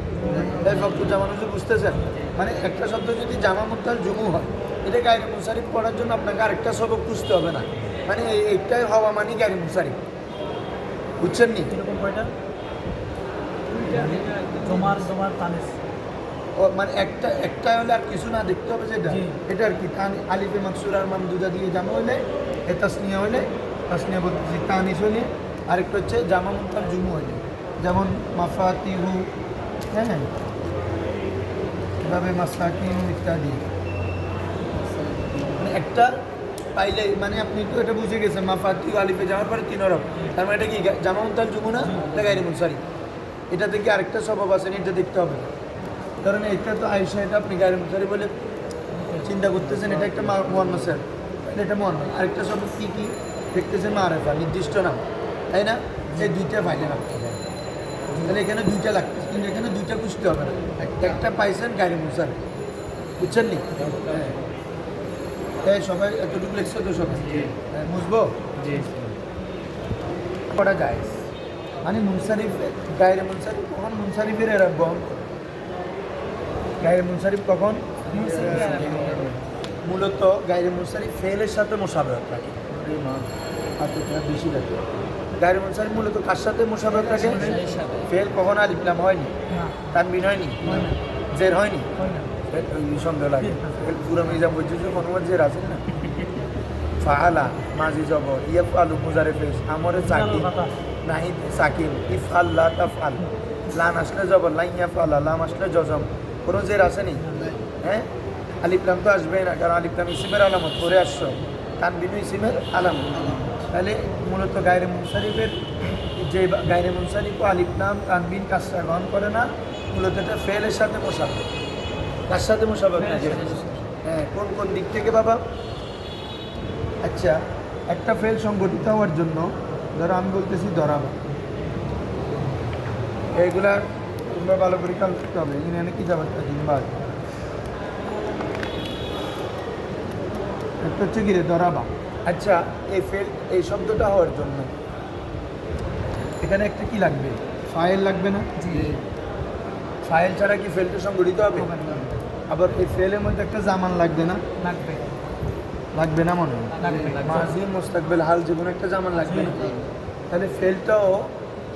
Speaker 1: এই ফক্ত জামা নজর, বুঝতেছেন? মানে একটা শব্দ যদি জামা মুনতাহাল জুমু হয়, এটা গায়রে মুনসারিফ পড়ার জন্য আপনাকে আরেকটা সবক খুঁজতে হবে না, মানে এইটাই হওয়া মানে গায়রে মুনসারিফ। বুঝছেন নি?
Speaker 2: এরকম কয়টা? তোমার তানিস,
Speaker 1: ও মানে একটা হলে আর কিছু না, দেখতে হবে যেটা এটা আর কি। আলিফে মাকসুরা আর মামদুদা দিয়ে জামা হইলে, এ তাসনিয়া হইলে, তাসনিয়া বলতেছি তানিস হইলে, আরেকটা হচ্ছে জামা মুনতাহাল জুমু হইলে, যেমন মাফাতিহু। হ্যাঁ, এভাবে মাসাকিন ইত্যাদি মানে একটা পাইলে মানে আপনি তো এটা বুঝে গেছেন মাফাতি আলিফে যাওয়ার পরে 3 হরফ তার মানে এটা কি জামাউতাল জুমুনা এটা গায়রে মুনসারিফ এটা থেকে আরেকটা স্বভাব আছে এটা দেখতে হবে কারণ এটা তো আয়েশা এটা আপনি গায়রে মুনসারিফ বলে চিন্তা করতেছেন এটা একটা মুয়ান্নাসের এটা মুয়ান্নাস আরেকটা স্বভাব কি দেখতেছেন মারেফা নির্দিষ্ট নাম তাই না এই দুইটা ফাইলে রাখতে হবে তাহলে এখানে দুইটা লাগতেছে কিন্তু এখানে দুইটা বুঝতে হবে না একটা পাইছেন গায়রে মুনসারিফ বুঝছেন নি এই সবাই এতটুকু লিখছে তো সবাই বুঝবো
Speaker 3: জি
Speaker 1: করা যায় মানে মুনসারিফ গায়রে মুনসারিফ কখন মুনসারিফের এরা বহন করে গায়রে মুনসারিফ কখন মূলত গায়রে মুনসারিফ ফেলের সাথে মোশাবাহাত রাখে হাতটা বেশি লাগে গায়রে মুনসারিফ মূলত কার সাথে মোশাবাহাত রাখে ফেল কখন আলিফ লাম হয়নি তানবিন হয়নি জের হয়নি সন্দেহ লাগে পুরো মিজাম বলছে যে কোনো জের আছে না ফাআলা মাজি জব ইয়াফ আলু মুজারে ফেস আমরে সাকিন নাহি সাকিন ইফ আল্লাহ তাফআল লাম আসলে জব লাই ইয়াফ আল্লাহ লাম আসলে জজম কোনো জের আসেনি হ্যাঁ আলিফ লাম তো আসবে না কারণ আলিফ লাম ইসিমের আলামত পরে আসছো তানবিন ইসিমের আলামত তাহলে মূলত গায়রে মুনসারিফের যে গায়রে মুনসারিফ আলিফ লাম তানবিন কাসরা গ্রহণ করে না মূলত এটা ফেলের সাথে মোশাবাহাত কার সাথে মোশাবাহাত হ্যাঁ কোন কোন দিক থেকে বাবা আচ্ছা একটা ফেল সংগঠিত হওয়ার জন্য ধরো আমি বলতেছি ধরাবা এইগুলা তোমরা ভালো করে খেয়াল করতে হবে এখানে কি যাবে একটা দিন বাদ একটা হচ্ছে কি রে ধরাবা আচ্ছা এই ফেল এই শব্দটা হওয়ার জন্য এখানে একটা কি লাগবে ফাইল লাগবে না ফাইল ছাড়া কি ফেলটা সংগঠিত হবে আবার এই ফেলের মধ্যে একটা জামান লাগবে না লাগবে না মনে হয় মাজি মুস্তাকবিল হাল যে কোনো একটা জামান লাগবে না তাহলে ফেলটাও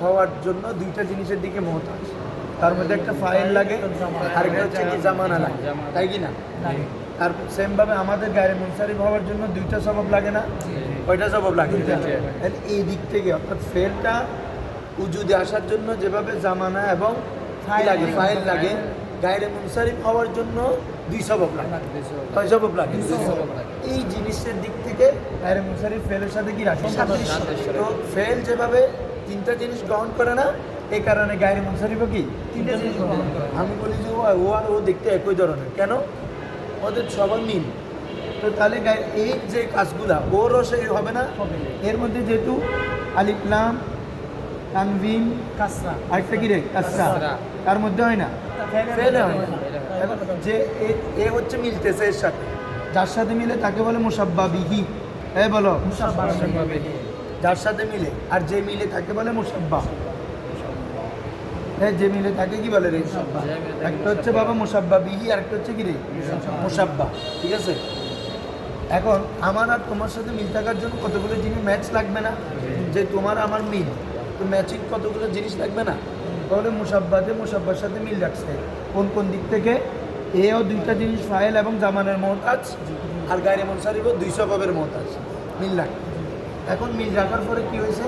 Speaker 1: হওয়ার জন্য দুইটা জিনিসের দিকে মহতাজ তার মধ্যে একটা ফাইল লাগে আর একটা হচ্ছে কি জামানা লাগে তাই কি না আর সেমভাবে আমাদের গায়রে মুনসারিফ হওয়ার জন্য দুইটা সবব লাগে না কয়টা সবব লাগে তাহলে এই দিক থেকে অর্থাৎ ফেলটা উজুদে আসার জন্য যেভাবে জামানা এবং ফাইল লাগে গায়রে মুনসারিফ হওয়ার জন্য দুই সবব লাগে কয় সবব লাগে এই জিনিসের দিক থেকে গায়রে মুনসারিফ ফেলের সাথে কি রাখে তো ফেল যেভাবে তিনটা জিনিস গ্রহণ করে না এই কারণে গায়রে মুনসারিফও কি তিনটা জিনিস গ্রহণ করে আমি বলি যে ও আর ও দেখতে একই ধরনের কেন ওদের সবার মিল তো তাহলে এই যে কাজগুলা ওরও সে হবে না এর মধ্যে যেহেতু আলিফ লাম তানবিন কাসরা আরেকটা কি রে কাসরা তার মধ্যে হয় না ফেলে হয় না এখন যে এ হচ্ছে মিলতেছে এর সাথে যার সাথে মিলে তাকে বলে মুসাব্বা বিহি এই বলো যার সাথে মিলে আর যে মিলে তাকে বলে মুসাব্বা হ্যাঁ যে মিলে তাকে কি বলে রে একটা হচ্ছে বাবা মুসাব্বা বিহি আর একটা হচ্ছে কি রে মুসাব্বা ঠিক আছে এখন আমার আর তোমার সাথে মিল থাকার জন্য কতগুলো জিনিস ম্যাচ লাগবে না যে তোমার আমার মিল তো ম্যাচিং কতগুলো জিনিস লাগবে না তাহলে মুসাব্বার সাথে মিল রাখছে কোন কোন দিক থেকে এও দুইটা জিনিস ফাইল এবং জামানের মহতাজ আর গায়রে মুনসারিফও দুই সববের মহতাজ মিল রাখে এখন মিল রাখার পরে কি হয়েছে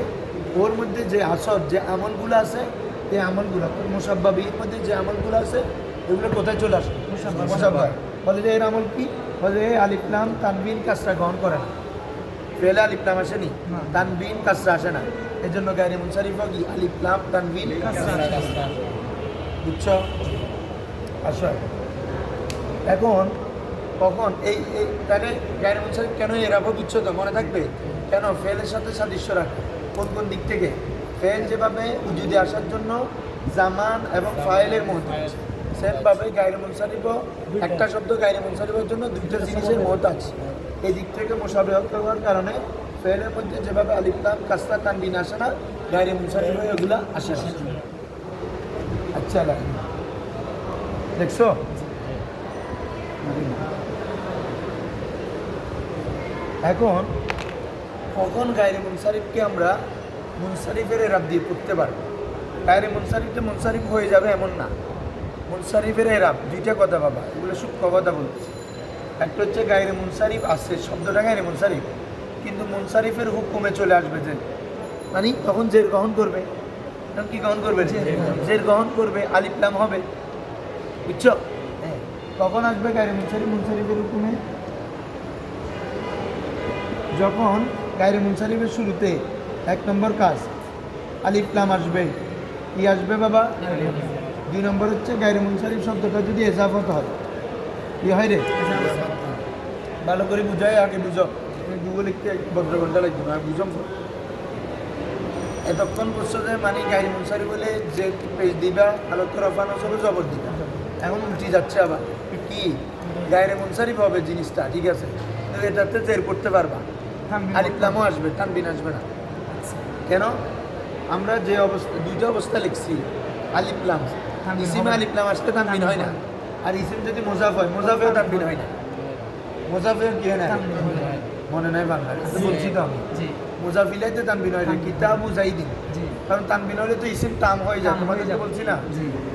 Speaker 1: ওর মধ্যে যে আসর যে আমলগুলো আছে এই আমলগুলো মুসাব্বা বিহির মধ্যে যে আমলগুলো আছে এগুলো কোথায় চলে আসে মুসাব্বা বলে যে এর আমল কি বলে আলিফ লাম তানবিন কাসরা গ্রহণ করে না ফেলে আলিফ লাম আসেনি তানবিন কাসরা আসে না এই জন্য গায়রে মুনসারিফও কি আলিফ লাম তানবিন কাসরা বুঝছো আসো এখন কখন এই তাহলে গায়রে মুনসারিফ কেন এরাবো বুঝছো তো মনে থাকবে কেন ফেলের সাথে সাদৃশ্য রাখে কোন কোন দিক থেকে ফেল যেভাবে উজুদে আসার জন্য জামান এবং ফাইলের মধ্যে সেমভাবে গায়রে মুনসারিফও একটা শব্দ গায়রে মুনসারিফের জন্য দুইটা জিনিসের মহতাজ এই দিক থেকে মুশাবাহাত হওয়ার কারণে ফেলের মধ্যে যেভাবে আলিফ লাম কাসরা তানবিন আসে না গায়রে মুনসারিফ এগুলা আসে না আচ্ছা লাগে দেখছো এখন কখন গায়রে মুনসারিফকে আমরা মুনসারিফের এরাব দিয়ে পড়তে পারবো গায়রে মুনসারিফে মুনসারিফ হয়ে যাবে এমন না মুনসারিফের এরাব দুইটা কথা বাবা এগুলো সূক্ষ্ম কথা বলতেছি একটা হচ্ছে গায়রে মুনসারিফ আছে শব্দটা গায়রে মুনসারিফ কিন্তু মুনসারিফের হুকুমে চলে আসবে যে মানে তখন জের গ্রহণ করবে তখন কি গ্রহণ করবে জের গ্রহণ করবে আলিফ লাম হবে বুঝছো কখন আসবে গায়রে মুনসারিফ মুনসারিফের হুকুমে? যখন গায়রে মুনসারিফের শুরুতে 1 নম্বর কাজ আলিফ লাম আসবে। কি আসবে বাবা? 2 নম্বর হচ্ছে গায়রে মুনসারিফ শব্দটা যদি এজাফত হয়। কি হয় রে? ভালো করে বুঝাই, আগে বুঝো। গুগল লিখতে বদ্ধ ঘন্টা লাগবে না, বুঝম। এতক্ষণ বলছো যে মানে গায়রে মুনসারিফ বলে যে পেজ দিবা হালত রফানো সবে জবর দিবা। এখন উল্টি যাচ্ছে আবার কি গায়রে মুনসারিফ হবে জিনিসটা, ঠিক আছে, তো এটাতে জের করতে পারবা, আলিফ লামও আসবে, তানবিন আসবে না। কেন? আমরা যে অবস্থা, দুইটা অবস্থা লিখছি, আলিফ লাম, ইসিমে আলিফ লাম আসলে তানবিন হয় না, আর ইসিম যদি মোজাফ হয়, মোজাফেও তানবিন হয় না। মোজাফেও কি হয় না? মনে নাই বাংলা বলছি তো আমি, মোজাফিলাইতে তানবিন হয় না। কিতাবু জাইদিন, কারণ তানবিন হলে তো ইসিম তাম হয়ে যায়, তোমাদেরকে বলছি না।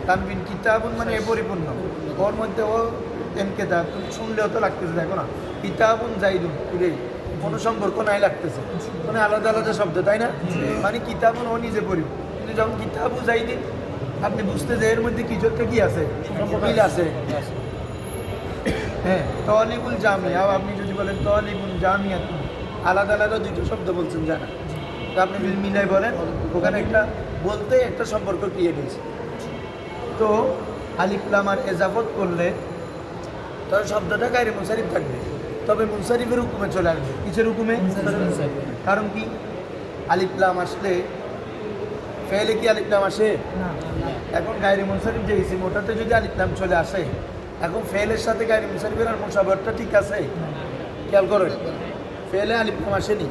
Speaker 1: তানবিন কিতাবুন মানে পরিপূর্ণ, ওর মধ্যে ও এনকেতা, তুমি শুনলেও তো লাগতেছে, দেখো না, কিতাবুন জাইদুন, কোনো সম্পর্ক নাই লাগতেছে, মানে আলাদা আলাদা শব্দ, তাই না? মানে কিতাবুন ও নিজে পড়ি, কিন্তু যখন কিতাবু জাইদিন আপনি বুঝতে যে এর মধ্যে কিছু একটা কি আছে, মিল আছে। হ্যাঁ, তলিবুল জামিয়া, আপনি যদি বলেন তলিবুল জামিয়া, আলাদা আলাদা দুটো শব্দ বলছেন জানা, তো আপনি যদি মিলাই বলেন, ওখানে একটা বলতে একটা সম্পর্ক ক্রিয়েট হয়েছে। তো আলিফ লাম আর এজাফত করলে তখন শব্দটা গায়রে মুনসারিফ থাকবে, তবে মুনসারিফের হুকুমে চলে আসবে। কিসের হুকুমে? কারণ কি আলিফ লাম আসলে ফেলে কি আলিফ লাম আসে? এখন গায়রে মুনসারিফ যে ইসিম, ওটাতে যদি আলিফ লাম চলে আসে, এখন ফেলের সাথে গায়রে মুনসারিফের আর মুশাবাহাতটা ঠিক আছে? খেয়াল করো, ফেলে আলিফ লাম আসেনি,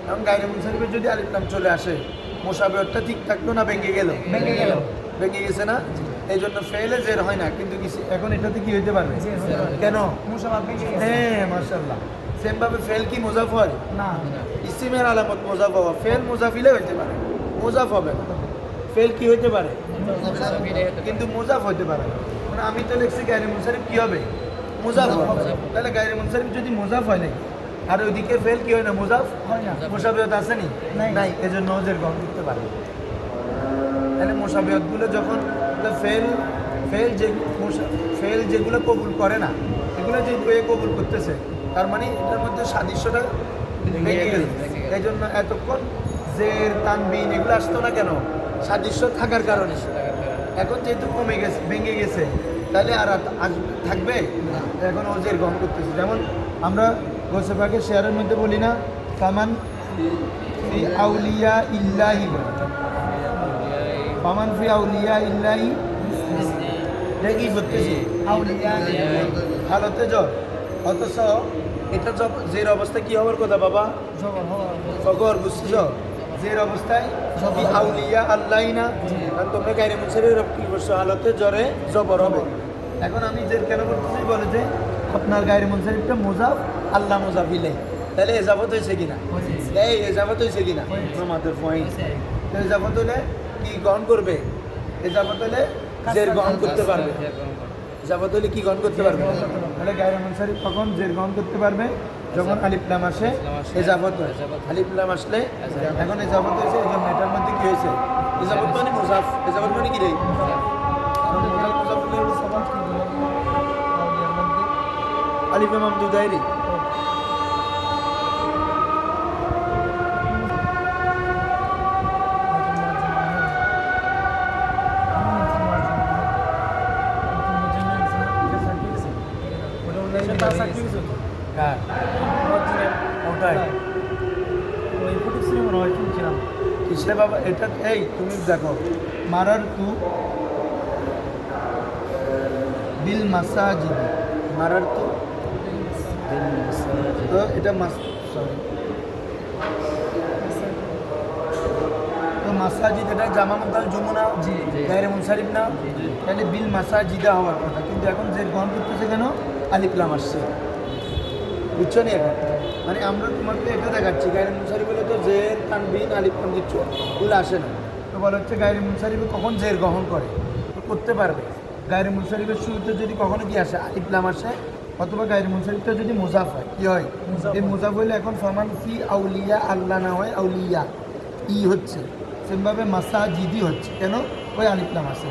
Speaker 1: এখন গায়রে মুনসারিফের যদি আলিফ লাম চলে আসে, মুশাবাহাতটা ঠিক থাকলো না ভেঙে গেল? ভেঙে গেছে না? এই জন্য ফেলে জের হয় না, কিন্তু এখন এটাতে কি হইতে পারবে? কেন? হ্যাঁ, মাশাআল্লাহ। সেম ভাবে ফেল কি মুজাফ হয় না? ইসিমের আলামত মুজাফ হওয়া, ফেল মুজাফিলে হইতে পারে, মুজাফ হবে না। ফেল কি হইতে পারে? কিন্তু মুজাফ হইতে পারে না। মানে আমি তো লিখছি গায়রে মুনসারিফ কি হবে? মুজাফ হবে। তাহলে গায়রে মুনসারিফ যদি মুজাফ হয় নাকি, আর ওইদিকে ফেল কি হয় না? মুজাফ হয় না, মুশাবিহত আছে নি? নাই, এজন্য ওদের গ্রহণ করতে পারবে। তাহলে মুশাবিহতগুলো যখন ফেল যেগুলো কবুল করে না, এগুলো যে কবুল করতেছে, তার মানে এটার মধ্যে সাদৃশ্যটা ভেঙে গেছে। এই জন্য এতক্ষণ জের তানবিন এগুলো আসতো না কেন? সাদৃশ্য থাকার কারণে। এখন যেহেতু কমে গেছে, ভেঙে গেছে, তাহলে আর থাকবে? এখন ও জের গ্রহণ করতেছে। যেমন আমরা গোসেফাকে শেয়ারের মধ্যে বলি না, ফামান ফি আউলিয়া ইল্লাহি, ফামান ফি আউলিয়া ইল্লাহি, দেখি করতেছি হালতে জ্বর, অথচ এটা জের অবস্থায় কি হওয়ার কথা বাবা? ফকর, বুঝতেছ? জের অবস্থায় আউলিয়া আল্লাহ না, কারণ তোমরা গায়রে মুনসারিফের কি করছো? হালতে জ্বরে জবর হবে। এখন আমি জের কেন করতেছি? বলে যে আপনার গায়রে মুনসারিফটা মুজাফ, আল্লাহ মুজাফ ইলাইহি, তাহলে এজাফত হয়েছে কিনা? এই এজাফত হয়েছে কিনা? আমাদের পয়েন্ট। তো এজাফত হলে কি গ্রহণ করবে? এজাফত হলে জের গ্রহণ করতে পারবে। এজাফত হলে কি গ্রহণ করতে পারবে? তাহলে গায়রে মুনসারিফ কখন জের গ্রহণ করতে পারবে? যখন আলিফ লাম আসে, এজাফত হয়। আলিফ লাম আসলে এখন এজাফত হয়েছে, এই জন্য এটার মধ্যে কি হয়েছে? এজাফত মানে মুজাফ, এজাফত মানে কি রে? আলিফ মামদুদাইরি কিসে বাবা? এটা এই তুমি দেখো, মারার তু বিল মাসাজিদ, মারার তু, তো এটা তো মাসাজিদ, এটা জামা মুদাল যমুনা, গায়রে মুনসারিফ না? তাহলে বিল মাসাজিদা হওয়ার কথা, কিন্তু এখন যে গ্রহণ করতেছে কেন? আলিফ লাম আসছে, বুঝছো নি? এখন মানে আমরা তোমাকে এটা দেখাচ্ছি, গায়রে মুনসারিফ বলে তো জের তানবিন আলিফ লাম দিচ্ছ, ওগুলো আসে না। তো বলা হচ্ছে গায়রে মুনসারিফে কখন জের গ্রহণ করে? তো করতে পারবে। গায়রে মুনসারিফের শুরুতে যদি কখনো কি আসে? আলিফ লাম আসে, অথবা গায়রে মুনসারিফটা যদি মুজাফ হয়, কি হয়? এই মুজাফ হইলে এখন ফামান ফি আউলিয়া আল্লাহ না হয় আউলিয়া ই হচ্ছে, সেমভাবে মাসাজিদি হচ্ছে। কেন? ওই আলিফ লাম আসে,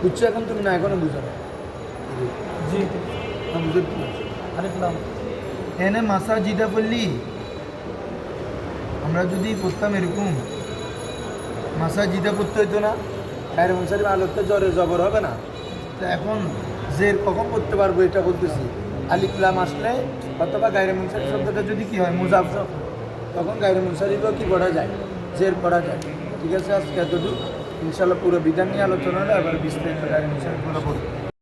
Speaker 1: বুঝছো? এখন তুমি না, এখনো বুঝো না।
Speaker 2: জি
Speaker 1: হামজের কি আছে?
Speaker 2: আলিফ লাম
Speaker 1: এনে মাসাজিদা বললি আমরা যদি পড়তাম এরকম মাসাজিদা পড়তে হইতো না গায়ের মনসারি আলোতে জ্বরে জবর হবে না তো এখন জের কখন পড়তে পারবো এটা বলতেছি আলিফলাম আসলে অথবা গায়ের মনসারি শব্দটা যদি কি হয় মুজাফ তখন গায়ের মনসারিও কি পড়া যায় জের পড়া যায় ঠিক আছে আজকে এতটুকু ইনশাল্লাহ পুরো বিধান নিয়ে আলোচনা হলে এবার বিস্তারিত গায়ের মনসারি পড়া পড়বো